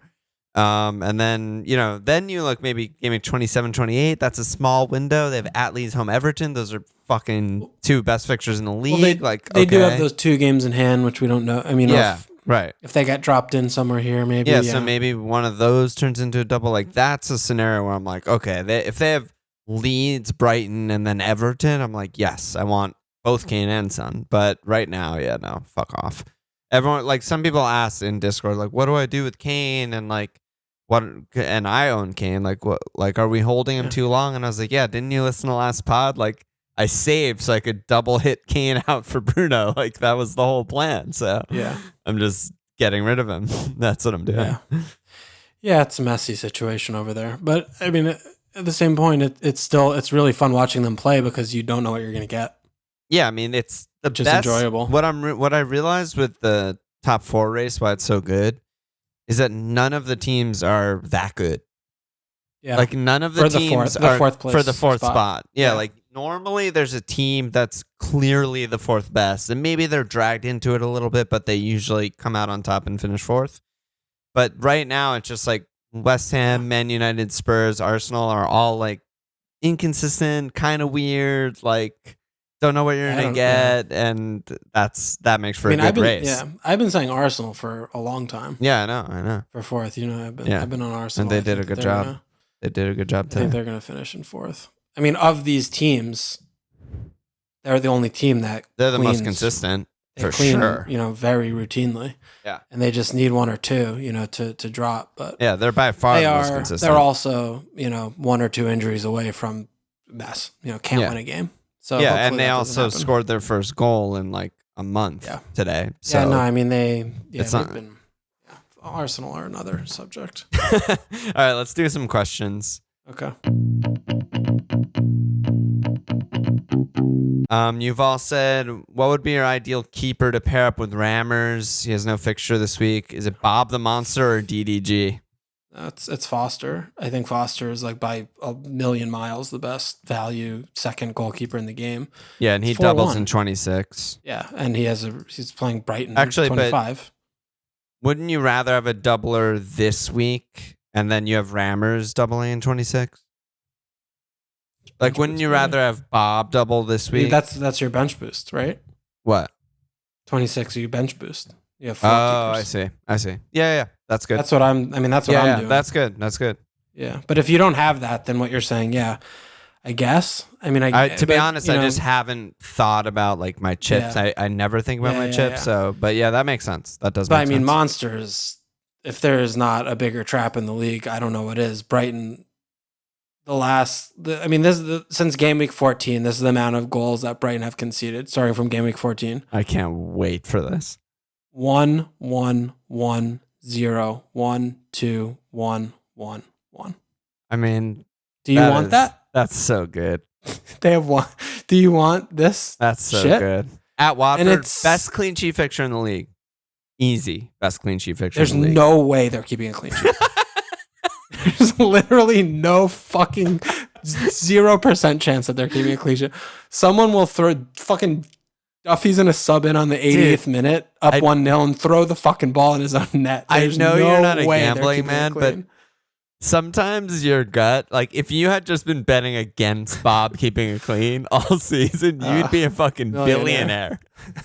And then you look maybe Gameweek 27, 28. That's a small window. They have at Leeds, home Everton. Those are fucking two best fixtures in the league. They do have those 2 games in hand, which we don't know. Right. If they get dropped in somewhere here, maybe. Yeah, so maybe one of those turns into a double. Like, that's a scenario where I'm like, okay, if they have Leeds, Brighton, and then Everton, I'm like, yes, I want both Kane and Son. But right now, no, fuck off. Everyone, like, some people ask in Discord, like, what do I do with Kane? And like, and I own Kane. Like, what? Like, are we holding him too long? And I was like, yeah, didn't you listen to the last pod? Like, I saved so I could double hit Kane out for Bruno. Like, that was the whole plan. So I'm just getting rid of him. That's what I'm doing. Yeah, it's a messy situation over there. But at the same point, it's really fun watching them play because you don't know what you're going to get. Yeah, it's the just best. Enjoyable. What I realized with the top 4 race, why it's so good, is that none of the teams are that good. Yeah, like none of the teams are for the fourth spot. Yeah, like normally there's a team that's clearly the 4th best, and maybe they're dragged into it a little bit, but they usually come out on top and finish 4th. But right now it's just like West Ham, Man United, Spurs, Arsenal are all like inconsistent, kind of weird, like don't know what you're gonna get, and that makes for a good race. Yeah, I've been saying Arsenal for a long time. Yeah, I know. For 4th, I've been on Arsenal, and they did a good job. They did a good job today. I think they're going to finish in 4th. Of these teams, they're the only team that they're the most consistent for sure. Very routinely. Yeah, and they just need 1 or 2, to drop. But yeah, they're by far the most consistent. They're also 1 or 2 injuries away from mess. Can't win a game. So and they also scored their first goal in like a month today. So they've been. Arsenal are another subject. All right, let's do some questions. Okay. You've all said, what would be your ideal keeper to pair up with Rammers? He has no fixture this week. Is it Bob the Monster or DDG? It's Foster. I think Foster is like by a million miles the best value second goalkeeper in the game. Yeah, and he doubles in 26. Yeah, and he's playing Brighton actually 25. Wouldn't you rather have a doubler this week and then you have Rammers doubling in 26? Like, wouldn't you rather have Bob double this week? That's your bench boost, right? What? 26 are your bench boost. You have 4 keepers. I see. Yeah. That's good. That's what I'm doing. That's good. Yeah. But if you don't have that, then what you're saying, yeah, I guess. To be honest, I just haven't thought about like my chips. Yeah. I never think about my chips. Yeah. So, but yeah, that makes sense. That does make sense. Monsters, if there is not a bigger trap in the league, I don't know what is. Brighton, since game week 14, this is the amount of goals that Brighton have conceded, starting from game week 14. I can't wait for this. 1, 1, 1, 0, 1, 2, 1, 1, 1. I mean, do you want that? That's so good. They have one. Do you want this? That's so good. At Watford, best clean sheet fixture in the league. Easy. Best clean sheet fixture in the league. There's no way they're keeping a clean sheet. There's literally no fucking 0% chance that they're keeping a clean sheet. Someone will throw fucking Duffy's in a sub in on the 80th minute, up 1-0, and throw the fucking ball in his own net. There's I know you're not a way gambling man, but sometimes your gut, like if you had just been betting against Bob keeping it clean all season, you'd be a fucking billionaire.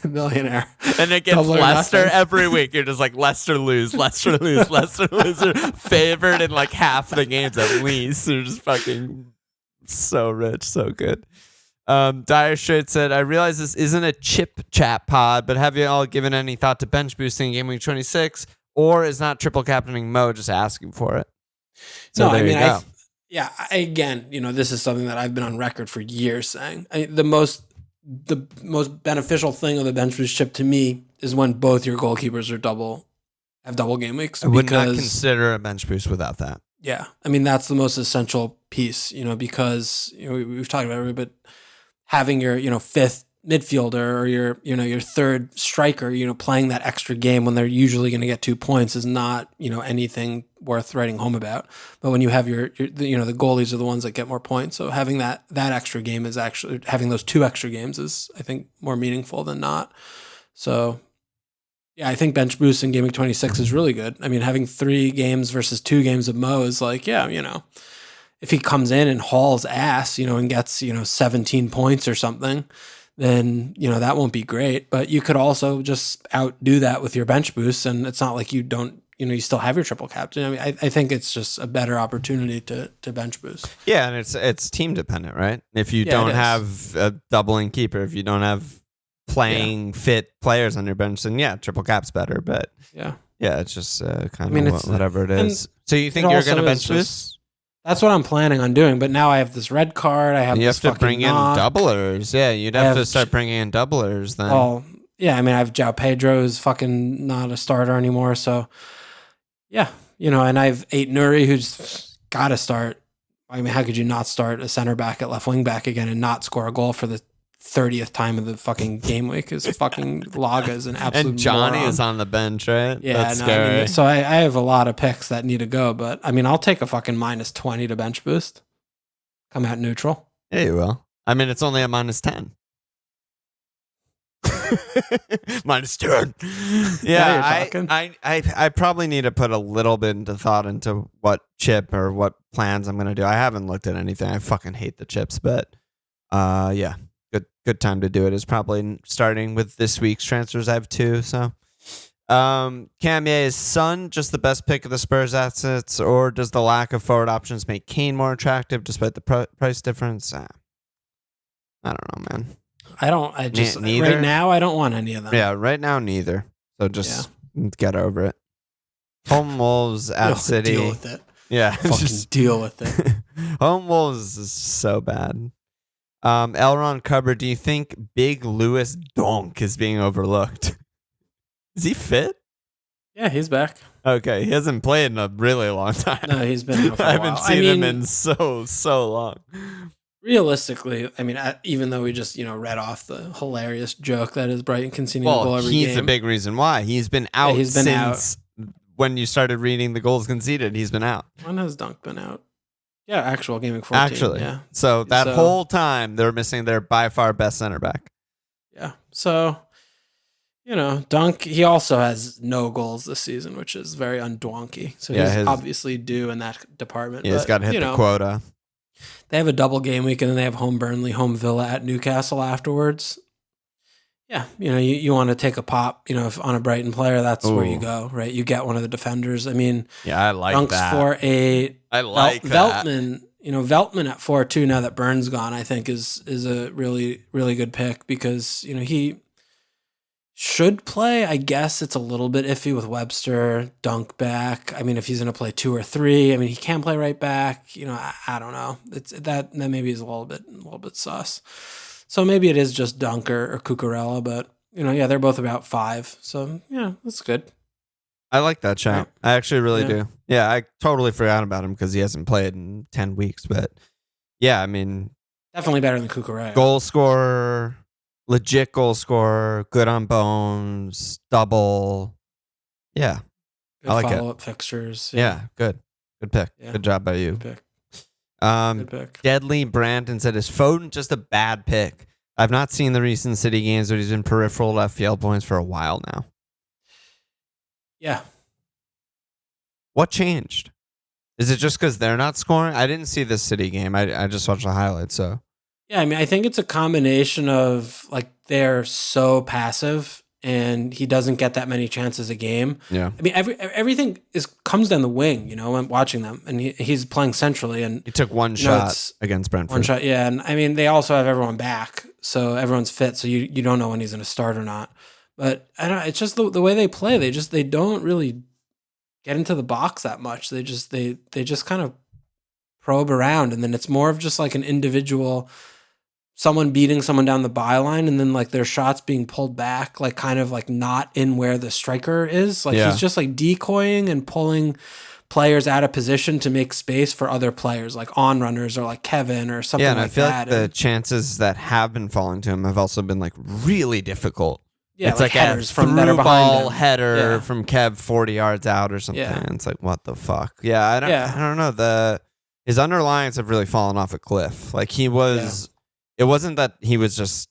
Millionaire. And against Leicester every week, you're just like, Leicester lose. Leicester are favored in like half the games at least. They're just fucking so rich, so good. Dire Straits said, I realize this isn't a chip chat pod, but have you all given any thought to bench boosting in Game Week 26? Or is not triple captaining Mo just asking for it? So there you go. Again, this is something that I've been on record for years saying. The most beneficial thing of the bench boost chip to me is when both your goalkeepers have double game weeks. I would not consider a bench boost without that. Yeah. That's the most essential piece, because we've talked about it, but having your fifth midfielder or your third striker, playing that extra game when they're usually going to get 2 points is not, anything worth writing home about. But when you have the goalies are the ones that get more points. So having that extra game is actually having those 2 extra games is, I think, more meaningful than not. So yeah, I think bench boost in Game Week 26 is really good. Having 3 games versus 2 games of Mo is like, if he comes in and hauls ass, and gets, 17 points or something, then, that won't be great. But you could also just outdo that with your bench boosts. And it's not like you don't, you still have your triple captain. I think it's just a better opportunity to bench boost. Yeah. And it's team dependent, right? If you don't have a doubling keeper, if you don't have playing fit players on your bench, then triple cap's better. But it's just kind of whatever it is. So you think you're going to bench boost? That's what I'm planning on doing, but now I have this red card. I have. You have to bring in doublers. Yeah, you'd have to start bringing in doublers then. Oh, yeah. I have João Pedro is fucking not a starter anymore. So, yeah, and I have 8 Nuri who's got to start. How could you not start a center back at left wing back again and not score a goal for the 30th time of the fucking game week? Is fucking Laga is an absolute and Johnny moron. Is on the bench, right? Yeah, that's scary. So I have a lot of picks that need to go, but I'll take a fucking -20 to bench boost. Come out neutral. Yeah, you will. It's only a -10. -10. Yeah, I probably need to put a little bit into thought into what chip or what plans I'm gonna do. I haven't looked at anything. I fucking hate the chips, but yeah. Good time to do it is probably starting with this week's transfers. I have 2, so is Son just the best pick of the Spurs assets, or does the lack of forward options make Kane more attractive despite the price difference? I don't know, man. Right now I don't want any of them. Yeah, right now neither. So just get over it. Home Wolves at City. Deal with it. Yeah, fucking deal with it. Home Wolves is so bad. Elron Cupboard, do you think Big Lewis Donk is being overlooked? Is he fit? Yeah, he's back. Okay, he hasn't played in a really long time. No, he's been out for a I haven't seen him in so long. realistically, I mean, even though we just read off the hilarious joke that is Brighton conceding a goal every game. He's the big reason why. He's been out since when you started reading the goals conceded. He's been out. When has Dunk been out? Yeah, actual Gameweek 14. Actually, yeah. So that whole time they're missing their by far best center back. Yeah. So, Dunk, he also has no goals this season, which is very undonky. So he's obviously due in that department. Yeah, he's got to hit the quota. They have a double game week, and then they have home Burnley, home Villa at Newcastle afterwards. Yeah, you want to take a pop, if on a Brighton player, that's where you go, right? You get one of the defenders. I mean, yeah, I like Dunk's that. 4-8. I like that. Veltman, Veltman at 4-2 now that Burns gone, I think is a really, really good pick because, he should play. I guess it's a little bit iffy with Webster, Dunk back. I mean, if he's going to play 2 or 3, I mean, he can play right back. I don't know. It's that maybe is a little bit sus. So maybe it is just Dunk or Cucurella, but they're both about 5. So yeah, that's good. I like that shout. Right. I actually really do. Yeah, I totally forgot about him because he hasn't played in 10 weeks. But yeah, I mean, definitely better than Cucurella. Goal scorer, legit goal scorer, good on bones, double. Yeah, good I like follow-up fixtures. Yeah, good pick. Yeah. Good job by you. Good pick. Good pick. Deadly Brandon said, is Foden just a bad pick? I've not seen the recent City games, but he's been peripheral FPL points for a while now. Yeah. What changed? Is it just because they're not scoring? I didn't see this City game. I just watched the highlights. So yeah, I mean, I think it's a combination of like they're so passive and he doesn't get that many chances a game. Yeah. I mean, everything comes down the wing, I'm watching them and he's playing centrally and he took one shot against Brentford. One shot, yeah. And I mean, they also have everyone back, so everyone's fit, so you don't know when he's going to start or not. But I don't. It's just the way they play. They don't really get into the box that much. They just kind of probe around, and then it's more of just like an individual, someone beating someone down the byline, and then like their shots being pulled back, like kind of like not in where the striker is. Like he's just like decoying and pulling players out of position to make space for other players, like on runners or like Kevin or something like that. Yeah, and I feel like the chances that have been falling to him have also been like really difficult. Yeah, it's like headers a from better behind him. Header from Kev 40 yards out or something. Yeah. It's like, what the fuck? Yeah, I don't know. His underlines have really fallen off a cliff. Like he was, it wasn't that he was just,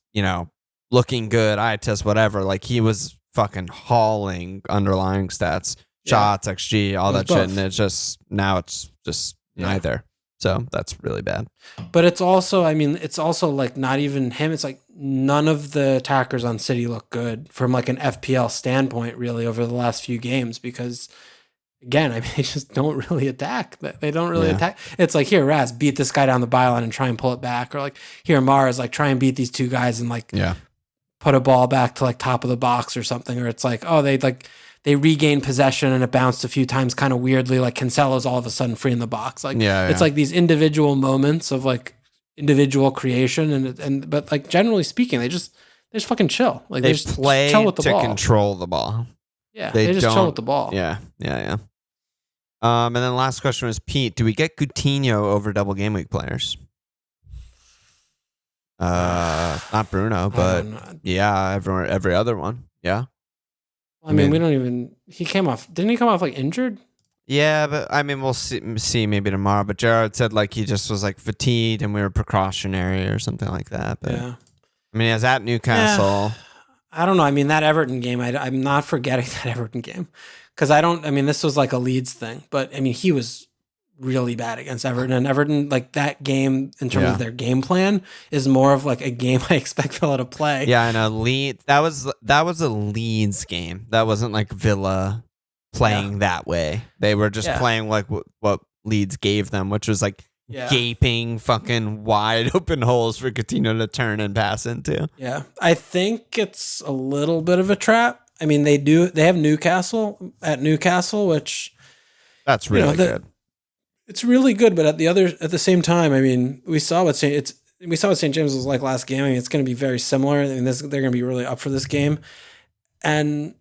looking good, eye test, whatever. Like he was fucking hauling underlying stats, shots, XG, all that shit. And it's just, now it's just neither. So that's really bad. But it's also, like not even him. It's like none of the attackers on City look good from like an FPL standpoint, really, over the last few games because, again, they just don't really attack. They don't really attack. It's like, here, Raz, beat this guy down the byline and try and pull it back. Or like, here, Mars, like try and beat these two guys and like put a ball back to like top of the box or something. Or it's like, oh, they regain possession and it bounced a few times kind of weirdly, like Cancelo's all of a sudden free in the box. Like it's like these individual moments of like individual creation but like generally speaking, they just fucking chill. Like they just play chill with the to ball. Control the ball. Yeah, they just chill with the ball. Yeah. And then last question was Pete. Do we get Coutinho over double game week players? Not Bruno, but every other one. Yeah. I mean, we don't even. He came off. Didn't he come off like injured? Yeah, but I mean, we'll see maybe tomorrow. But Gerard said like he just was like fatigued and we were precautionary or something like that. But I mean, he was at Newcastle. Yeah. I don't know. I mean, that Everton game. I'm not forgetting that Everton game because I don't. I mean, this was like a Leeds thing, but I mean, he was really bad against Everton, and Everton like that game in terms of their game plan is more of like a game I expect Villa to play. Yeah, I know. Leeds. That was a Leeds game. That wasn't like Villa playing that way. They were just playing like what Leeds gave them, which was like gaping fucking wide open holes for Coutinho to turn and pass into. Yeah, I think it's a little bit of a trap. I mean, they have Newcastle, which that's really good. It's really good, but at the same time, I mean, we saw what St. James was like last game. I mean, it's going to be very similar. I mean, they're going to be really up for this game, and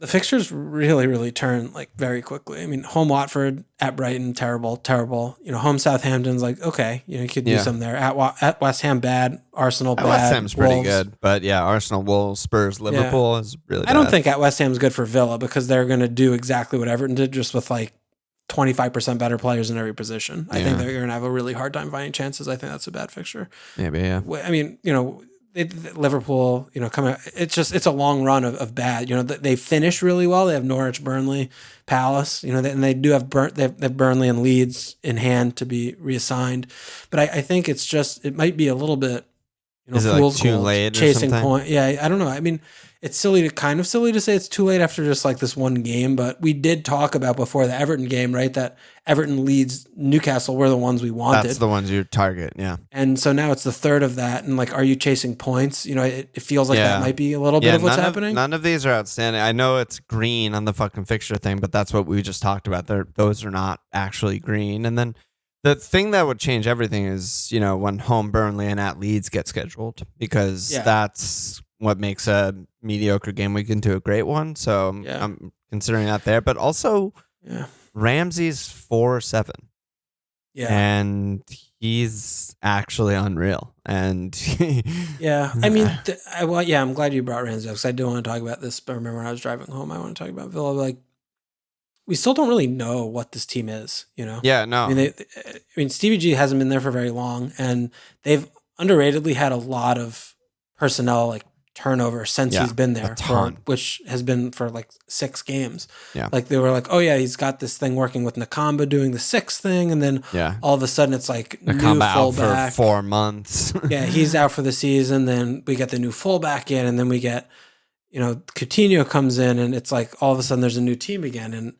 the fixtures really, really turn like very quickly. I mean, home Watford, at Brighton, terrible. Home Southampton's like, okay, you could do some there. At West Ham, bad. Arsenal, bad. West Ham's Wolves. pretty good, but yeah, Arsenal, Wolves, Spurs, Liverpool is really bad. I don't think at West Ham's good for Villa because they're going to do exactly what Everton did, just with like 25% better players in every position. I think they're going to have a really hard time finding chances. I think that's a bad fixture. Maybe, yeah. I mean, Liverpool, coming. It's a long run of bad. They finish really well. They have Norwich, Burnley, Palace. And they do have they have Burnley and Leeds in hand to be reassigned. But I think it might be a little bit, is it like too late chasing or something? point. Yeah, I don't know. I mean, it's kind of silly to say it's too late after just like this one game. But we did talk about before the Everton game, right? That Everton, Leeds, Newcastle were the ones we wanted. That's the ones you target, yeah. And so now it's the third of that. And like, are you chasing points? It feels like that might be a little bit of what's happening. None of these are outstanding. I know it's green on the fucking fixture thing, but that's what we just talked about. Those are not actually green. And then the thing that would change everything is, when home Burnley and at Leeds get scheduled, because that's what makes a mediocre game week into a great one. So I'm considering that there. But also, Ramsey's 4-7. Yeah. And he's actually unreal. And I mean, I'm glad you brought Ramsey up because I do want to talk about this. But remember, when I was driving home, I want to talk about Villa. Like, we still don't really know what this team is, Yeah, no. I mean, Stevie G hasn't been there for very long, and they've underratedly had a lot of personnel like turnover since he's been there, which has been for like 6 games. Yeah. Like they were like, oh yeah, he's got this thing working with Nakamba doing the 6th thing, and then all of a sudden it's like Nakamba new out fullback for 4 months. Yeah, he's out for the season. Then we get the new fullback in, and then we get, Coutinho comes in, and it's like all of a sudden there's a new team again, and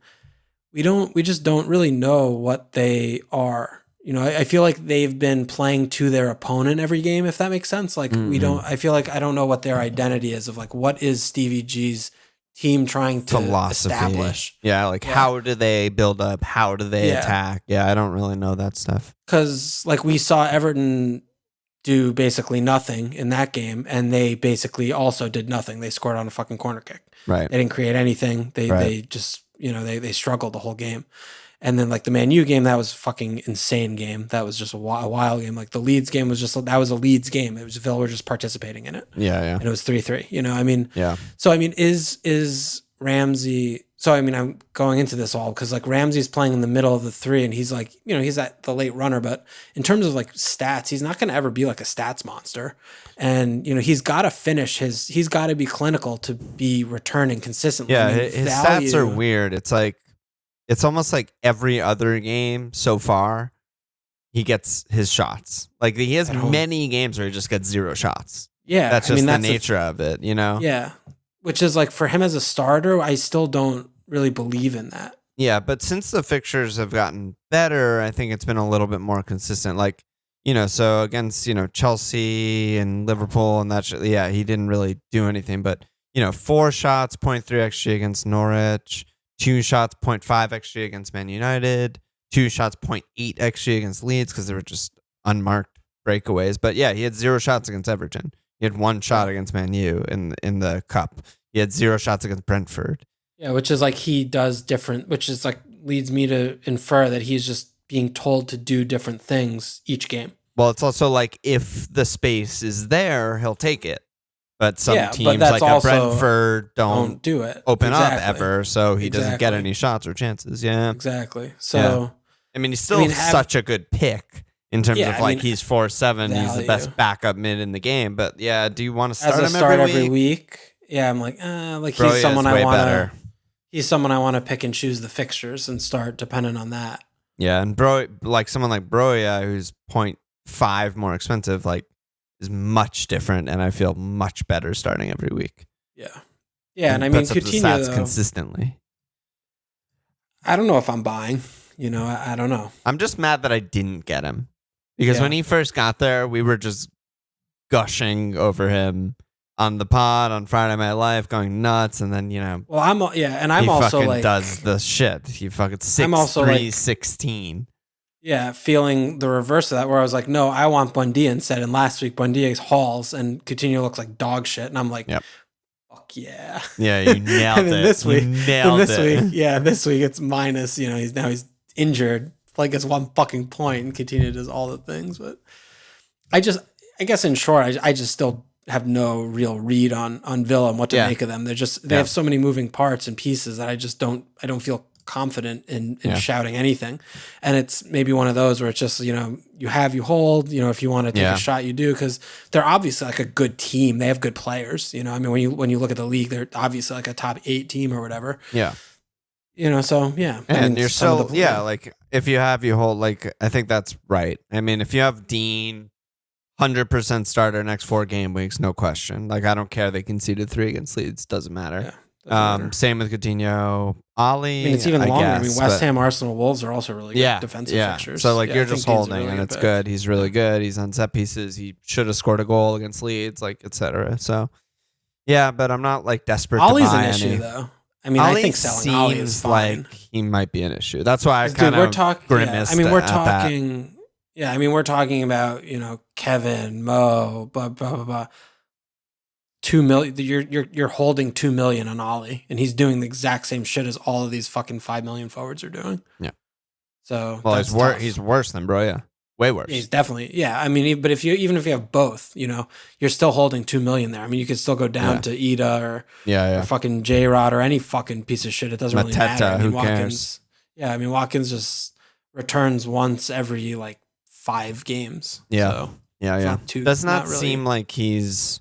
we just don't really know what they are. I feel like they've been playing to their opponent every game, if that makes sense. Like I feel like I don't know what their identity is of like, what is Stevie G's team trying to establish? Yeah. Like how do they build up? How do they attack? Yeah. I don't really know that stuff. Cause like we saw Everton do basically nothing in that game, and they basically also did nothing. They scored on a fucking corner kick. Right. They didn't create anything. They just, they struggled the whole game. And then like the Man U game, that was a fucking insane game. That was just a wild game. Like the Leeds game was that was a Leeds game. It was Villa were just participating in it. Yeah. And it was 3-3. I mean, yeah. So I mean, is Ramsey? So I mean, I'm going into this all because like Ramsey's playing in the middle of the 3, and he's like, he's at the late runner. But in terms of like stats, he's not going to ever be like a stats monster. And he's got to finish he's got to be clinical to be returning consistently. Yeah, his stats are weird. It's like, it's almost like every other game so far, he gets his shots. Like he has many games where he just gets 0 shots. Yeah, that's just the nature of it, Yeah, which is like for him as a starter, I still don't really believe in that. Yeah, but since the fixtures have gotten better, I think it's been a little bit more consistent. Like, so against, Chelsea and Liverpool and that shit, he didn't really do anything. But, 4 shots, 0.3 XG against Norwich, 2 shots, 0.5 XG against Man United, 2 shots, 0.8 XG against Leeds because they were just unmarked breakaways. But yeah, he had 0 shots against Everton. He had 1 shot against Man U in the cup. He had 0 shots against Brentford. Yeah, which is like he does different, which is like leads me to infer that he's just being told to do different things each game. Well, it's also like if the space is there, he'll take it. But some teams like a Brentford don't do it. Open up ever, so he doesn't get any shots or chances. Yeah, exactly. So I mean, he's still such a good pick in terms of like he's 4-7. He's the best backup mid in the game. But yeah, do you want to start him every week? Yeah, I'm like, he's someone I want to. He's someone I want to pick and choose the fixtures and start depending on that. Yeah, and someone like Broya, who's 0.5 more expensive, like is much different, and I feel much better starting every week. Yeah, and I mean Coutinho though, consistently. I don't know if I'm buying. I don't know. I'm just mad that I didn't get him because when he first got there, we were just gushing over him on the pod on Friday Night Live, going nuts, and then Well, I'm also like does the shit. He fucking 6'3", 16. Yeah, feeling the reverse of that, where I was like, no, I want Buendia instead. And last week, Buendia's hauls, and Coutinho looks like dog shit, and I'm like, Fuck yeah. Yeah, you nailed and then it. This week, this week it's minus. He's injured. Like it's 1 fucking point and continue to do all the things. But I guess in short, I just still have no real read on Villa and what to make of them. They have so many moving parts and pieces that I don't feel confident in shouting anything. And it's maybe one of those where it's just, you hold, if you want to take a shot, you do, because they're obviously like a good team. They have good players, I mean, when you look at the league, they're obviously like a top 8 team or whatever. Yeah. So yeah. And you're still, like if you hold, like, I think that's right. I mean, if you have Dean 100% starter next 4 game weeks, no question. Like, I don't care. They conceded 3 against Leeds. Doesn't matter. Same with Coutinho. Ollie, I mean, it's even longer. Guess, I mean, West Ham, Arsenal, Wolves are also really good defensive fixtures. So, like, you're just holding, really, and it's good. He's really good. He's on set pieces. He should have scored a goal against Leeds, like, etc. So, yeah, but I'm not, like, desperate Ollie's to buy an issue, any. Though. I mean, I think selling Ollie is fine. Like he might be an issue. That's why I kind of grimaced. I mean, we're talking. Yeah, I mean, we're talking about Kevin, Mo, blah blah blah blah. 2 million. You're holding 2 million on Ollie, and he's doing the exact same shit as all of these fucking 5 million forwards are doing. Yeah. So he's worse than Broya. Way worse. He's definitely I mean, but even if you have both, you're still holding 2 million there. I mean, you could still go down to Ida or fucking J Rod or any fucking piece of shit. It doesn't really matter. I mean, who Watkins. Cares? Yeah, I mean, Watkins just returns once every like 5 games. Yeah, so Does not really seem like he's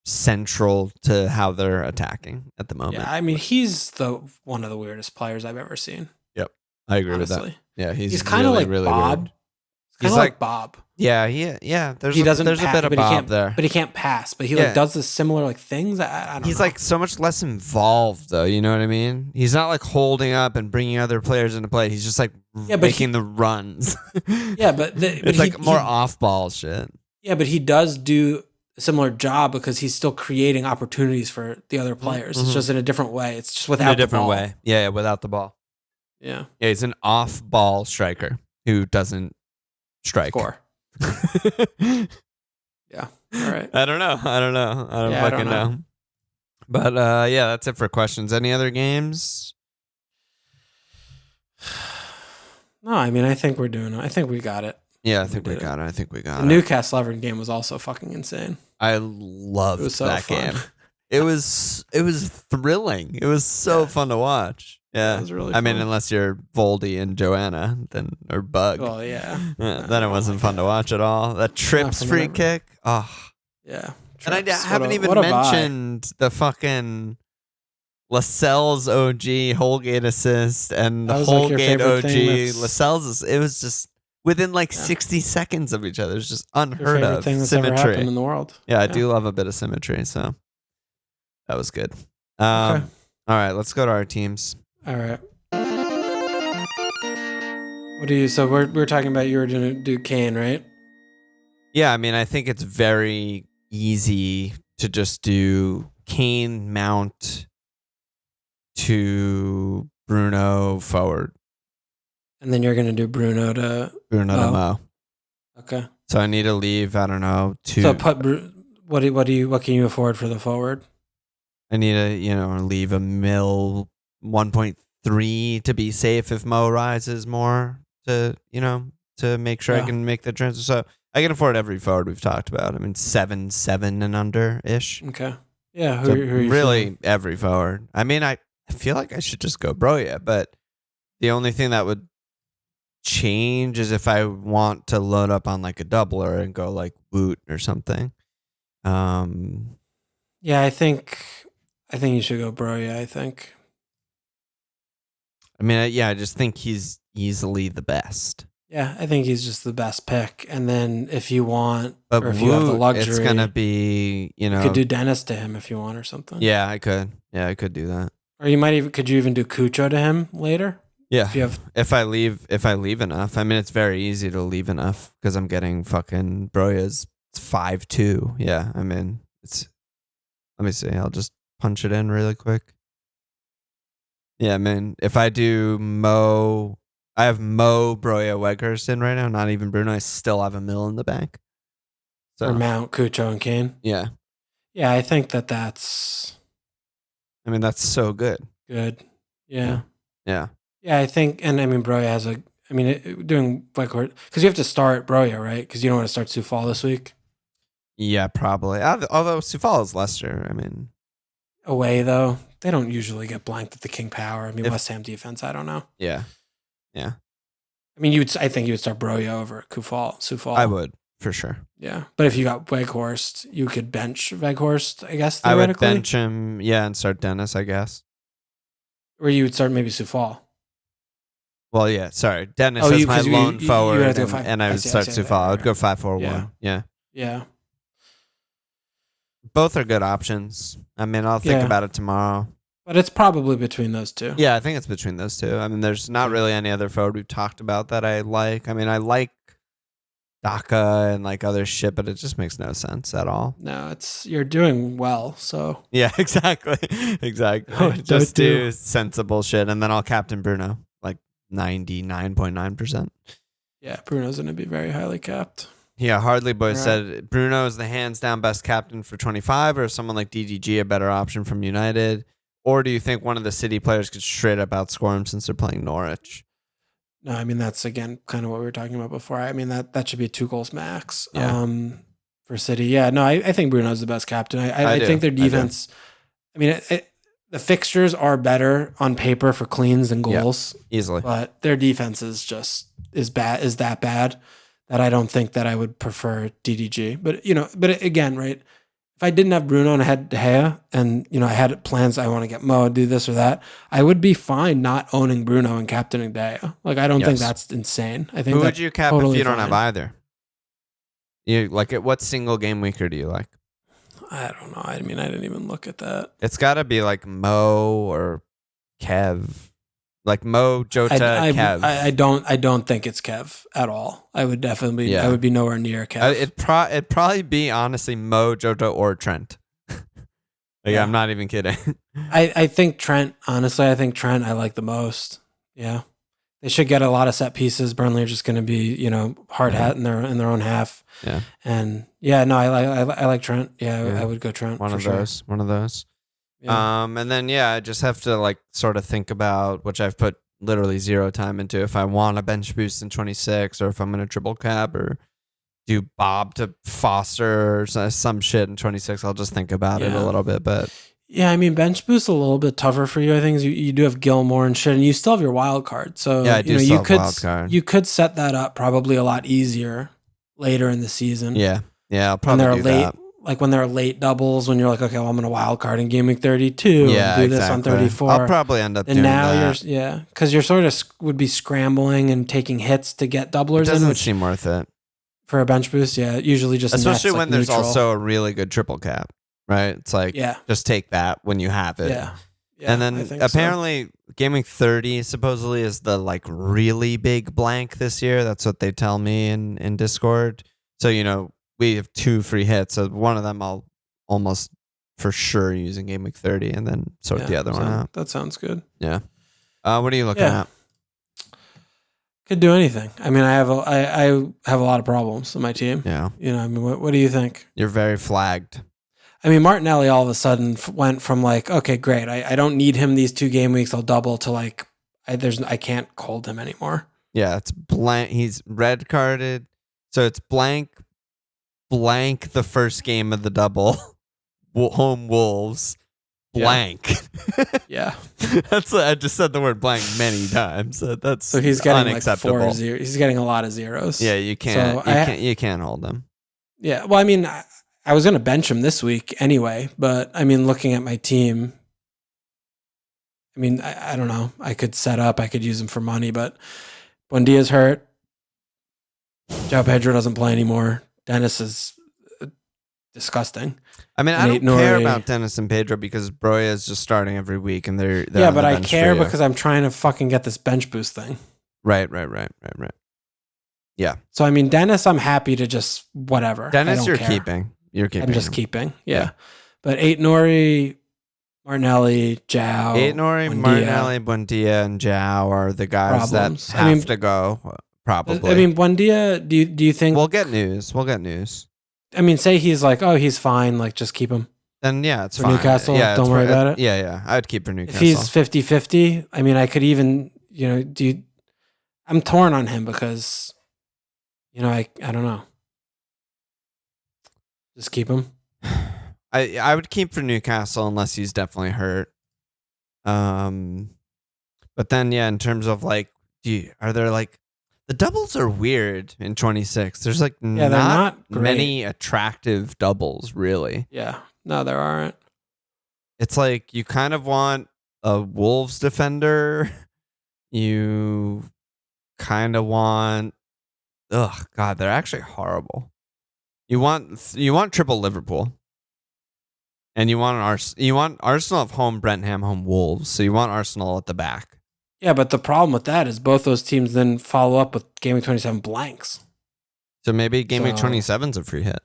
central to how they're attacking at the moment. Yeah, I mean, he's one of the weirdest players I've ever seen. Yep, I agree with that. Yeah, he's kind of like really Bob. Weird. He's like Bob. Yeah. There's a bit of Bob there, but he can't pass. But he like does the similar like things. I don't know. He's like so much less involved, though. You know what I mean? He's not like holding up and bringing other players into play. He's just like making the runs. Yeah, but it's like more off-ball shit. Yeah, but he does do a similar job because he's still creating opportunities for the other players. It's just in a different way. It's just without a different way. Yeah, without the ball. Yeah, he's an off-ball striker who doesn't strike. Score. Yeah. All right. I don't know. I don't fucking know. But that's it for questions. Any other games? No, I mean, I think we got it. Yeah, I think we got it. The Newcastle Everton game was also fucking insane. I loved that game. It was thrilling. It was so fun to watch. Yeah, it was really fun. I mean, unless you're Voldy and Joanna, or Bug. Oh yeah. Then it wasn't fun to watch at all. That Trips free kick. Oh yeah. Trips. And I haven't even mentioned the fucking Lascelles OG Holgate assist and the Holgate OG Lascelles. It was just within like 60 seconds of each other. It's just unheard of thing that's symmetry ever happened in the world. Yeah, I do love a bit of symmetry. So that was good. All right, let's go to our teams. All right. So we're talking about you were going to do Kane, right? Yeah, I mean, I think it's very easy to just do Kane, Mount to Bruno forward. And then you're going to do Bruno to Mo. Okay. So I need to leave, I don't know, So put what can you afford for the forward? I need to, leave a mil 1.3 to be safe if Mo rises more to make sure I can make the transfer. So I can afford every forward we've talked about. I mean, 7 and under ish. Okay. Yeah. Who really feeling? Every forward. I mean, I feel like I should just go Broya, but the only thing that would change is if I want to load up on like a doubler and go like Woot or something. Yeah, I think you should go Broya, I think. I mean, I just think he's easily the best. Yeah, I think he's just the best pick. And then if you want, but or if you have the luxury, it's going to be, you could do Dennis to him if you want or something. Yeah, I could. Yeah, I could do that. Or could you even do Cucho to him later? Yeah, if I leave enough. I mean, it's very easy to leave enough because I'm getting fucking Broya's 5-2. Yeah, I mean, let me see. I'll just punch it in really quick. Yeah, man. If I do Mo, I have Mo, Broya, Weghorst in right now. Not even Bruno. I still have a mil in the bank. So, or Mount, Cucho, and Kane. Yeah. Yeah, I think that's I mean, that's so good. Good. Yeah. Yeah. Yeah, I think, and I mean, Broya has doing Weghorst, because you have to start Broya, right? Because you don't want to start Sufal this week. Yeah, probably. Although Sufal is Leicester. I mean, away though, they don't usually get blanked at the King Power. I mean, West Ham defense, I don't know. Yeah. I mean, I think you would start Broya over Sufal. I would for sure. Yeah, but if you got Weghorst, you could bench Weghorst, I guess. I would bench him, and start Dennis, I guess. Or you would start maybe Sufal. Well, yeah, sorry. Dennis is my lone forward, and I would start Sufal. I would go 5-4-1. Yeah. Both are good options. I mean, I'll think about it tomorrow. But it's probably between those two. Yeah, I think it's between those two. I mean, there's not really any other forward we've talked about that I like. I mean, I like Daka and like other shit, but it just makes no sense at all. No, you're doing well, so. Yeah, exactly. Just do sensible shit, and then I'll captain Bruno, like 99.9%. Yeah, Bruno's going to be very highly capped. Yeah, Hardly Boy said Bruno is the hands down best captain for 25, or someone like DDG a better option from United? Or do you think one of the City players could straight up outscore him since they're playing Norwich? No, I mean, that's, again, kind of what we were talking about before. I mean, that should be 2 goals max for City. Yeah, no, I think Bruno's the best captain. I think their defense, I mean, the fixtures are better on paper for cleans than goals. Yeah, easily. But their defense is that bad that I don't think that I would prefer DDG. But again, right? If I didn't have Bruno and I had De Gea and, I had plans, I want to get Mo, do this or that, I would be fine not owning Bruno and captaining De Gea. Like, I don't think that's insane. I think who would you cap if you don't have either? You like it? What single game weaker do you like? I don't know. I mean, I didn't even look at that. It's got to be like Mo or Kev. Like Mo, Jota, Kev. I don't think it's Kev at all. I would definitely be. I would be nowhere near Kev. It'd probably be honestly Mo, Jota, or Trent. I'm not even kidding. I think Trent. Honestly, I think Trent I like the most. Yeah, they should get a lot of set pieces. Burnley are just going to be hard hat in their own half. Yeah, and I like Trent. Yeah, I would go Trent. One of those. Yeah. And then I just have to like sort of think about, which I've put literally 0 time into, if I want a bench boost in 26 or if I'm gonna triple cap or do Bob to Foster or some shit in 26. I'll just think about it a little bit, but yeah, I mean, bench boost a little bit tougher for you. I think you do have Gilmore and shit, and you still have your wild card. So yeah, I do still have wild card. You could set that up probably a lot easier later in the season. Yeah, I'll probably do that. Like when there are late doubles, when you're like, okay, well, I'm going to wild card in Gameweek 32 and do this on 34. I'll probably end up doing that. Because you're sort of would be scrambling and taking hits to get doublers. It doesn't seem worth it. For a bench boost, usually just especially when there's neutral. Also a really good triple cap, right? It's like, just take that when you have it. Yeah. And then apparently Gameweek 30 supposedly is the like really big blank this year. That's what they tell me in Discord. So, we have 2 free hits, so one of them I'll almost for sure use in Gameweek 30, and then sort the other one out. That sounds good. Yeah. What are you looking at? Could do anything. I mean, I have a lot of problems in my team. Yeah. I mean, what do you think? You're very flagged. I mean, Martinelli all of a sudden went from like, okay, great, I don't need him these 2 game weeks. I'll double to like, I can't hold him anymore. Yeah, it's blank. He's red carded, so it's blank the first game of the double, home Wolves, blank. Yeah. I just said the word blank many times. That's so he's getting unacceptable. Like 4 0. He's getting a lot of zeros. Yeah, you can't. You can't hold him. Yeah. Well, I mean, I was going to bench him this week anyway, but I mean, looking at my team, I mean, I don't know. I could set up. I could use him for money, but Buendia's hurt. João Pedro doesn't play anymore. Dennis is disgusting. I mean, I don't care about Dennis and Pedro because Broya is just starting every week, and they're yeah, but I care because I'm trying to fucking get this bench boost thing. Right. Yeah. So I mean, Dennis, I'm happy to just whatever. Dennis, you're keeping. I'm just keeping. Yeah. But Aït-Nouri, Martinelli, João, Aït-Nouri, Martinelli, Buendia, and João are the guys that have to go. Probably. I mean, Buendia, do you think... We'll get news. I mean, say he's like, oh, he's fine. Like, just keep him. then yeah, it's For fine. Newcastle, Yeah, don't worry about it. Yeah. I'd keep for Newcastle. If he's 50-50, I mean, I could even, I'm torn on him because, I don't know. Just keep him. I would keep for Newcastle unless he's definitely hurt. But then yeah, in terms of like, are there like the doubles are weird in 26. There's like not many attractive doubles really. Yeah, no, there aren't. It's like you kind of want a Wolves defender. You kind of want. Oh God, they're actually horrible. You want triple Liverpool. And you want Arsenal of home, Brentford home, Wolves. So you want Arsenal at the back. Yeah, but the problem with that is both those teams then follow up with Gameweek 27 blanks. So maybe Gameweek 27 is a free hit.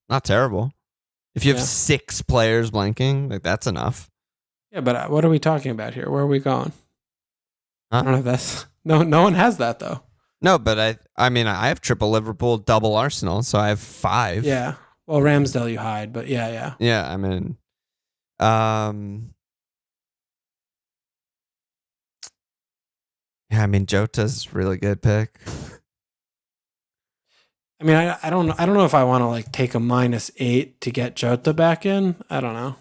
Not terrible. If you have 6 players blanking, like that's enough. Yeah, but what are we talking about here? Where are we going? Huh? I don't know if that's no one has that though. No, but I mean I have triple Liverpool, double Arsenal, so I have 5. Yeah. Well, Ramsdale you hide, but yeah. Yeah, I mean, Jota's a really good pick. I mean, I don't know if I want to like take a -8 to get Jota back in. I don't know.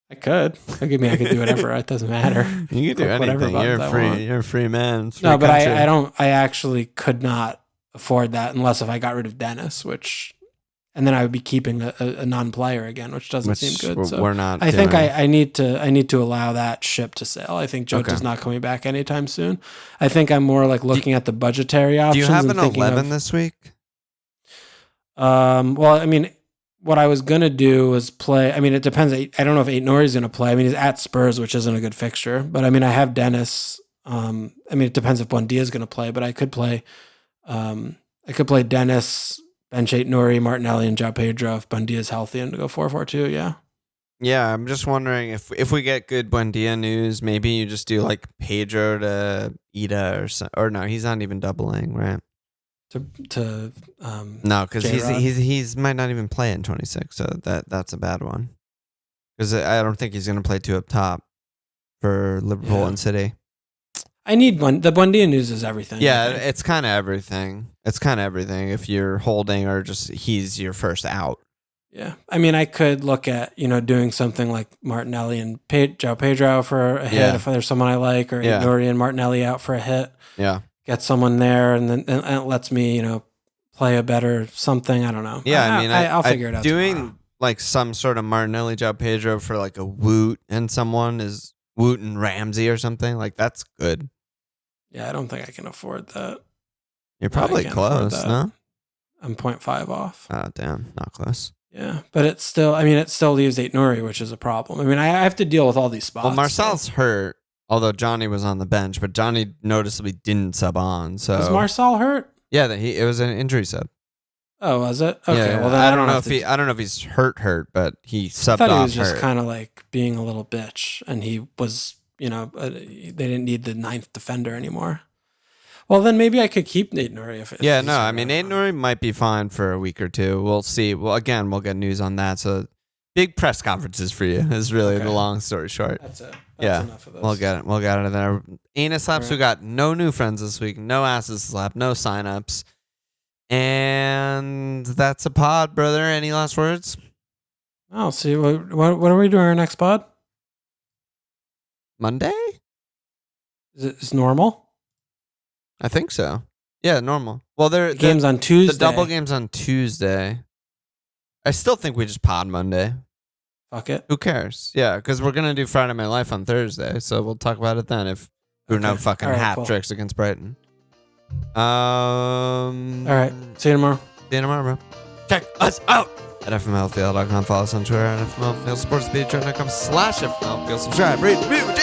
I could. I could do whatever. It doesn't matter. You can do anything. You're a free man. No, but I don't. I actually could not afford that unless if I got rid of Dennis, and then I would be keeping a non-player again, which doesn't seem good. So we're not. I think I need to allow that ship to sail. I think Jota's not coming back anytime soon. I think I'm more like looking at the budgetary options. Do you have an 11 this week? Well, I mean, what I was gonna do was play. I mean, it depends. I don't know if Aït-Nouri's gonna play. I mean, he's at Spurs, which isn't a good fixture. But I mean, I have Dennis. I mean, it depends if Buendia's gonna play. But I could play. I could play Dennis, bench Aït-Nouri, Martinelli, and João Pedro if Buendia's healthy and to go 4-4-2. Yeah. Yeah, I'm just wondering if we get good Buendia news, maybe you just do like Pedro to Ida or no, he's not even doubling, right? No, because he's might not even play in 26, so that's a bad one. Because I don't think he's going to play 2 up top for Liverpool and City. I need one. The Buendia news is everything. Yeah, it's kind of everything. If you're holding or just he's your first out. Yeah, I mean, I could look at doing something like Martinelli and João Pedro for a hit if there's someone I like, or Aït-Nouri and Martinelli out for a hit. Yeah, get someone there, and then it lets me play a better something. I don't know. Yeah, I mean, I'll figure it out. Doing tomorrow. Like some sort of Martinelli, João Pedro for like a Woot and someone is Woot and Ramsey or something like that's good. Yeah, I don't think I can afford that. You're probably close, no? I'm 0.5 off. Oh, damn. Not close. Yeah, but it still leaves Aït-Nouri, which is a problem. I mean, I have to deal with all these spots. Well, Marcel's hurt, although Johnny was on the bench, but Johnny noticeably didn't sub on. So was Marcel hurt? Yeah, it was an injury sub. Oh, was it? Okay, yeah, well then I don't know if he's hurt, but he subbed off. I thought he was just kind of like being a little bitch, and he was, they didn't need the 9th defender anymore. Well, then maybe I could keep Aït-Nouri if I mean, Aït-Nouri might be fine for a week or two. We'll see. Well, again, we'll get news on that. So, big press conferences for you is really the long story short. That's it. That's enough of those. We'll get it there. Anus slaps. Right. We got no new friends this week. No asses slap. No signups. And that's a pod, brother. Any last words? I'll see. What are we doing our next pod? Monday? Is normal? I think so. Yeah, normal. Well, the game's on Tuesday. The double game's on Tuesday. I still think we just pod Monday. Fuck it. Who cares? Yeah, because we're going to do Friday Night Life on Thursday, so we'll talk about it then if there are no fucking tricks against Brighton. All right. See you tomorrow. See you tomorrow, bro. Check us out at FMLFPL.com. Follow us on Twitter at FMLFPL, sportspedia.com/FMLFPL. Subscribe, rate, review,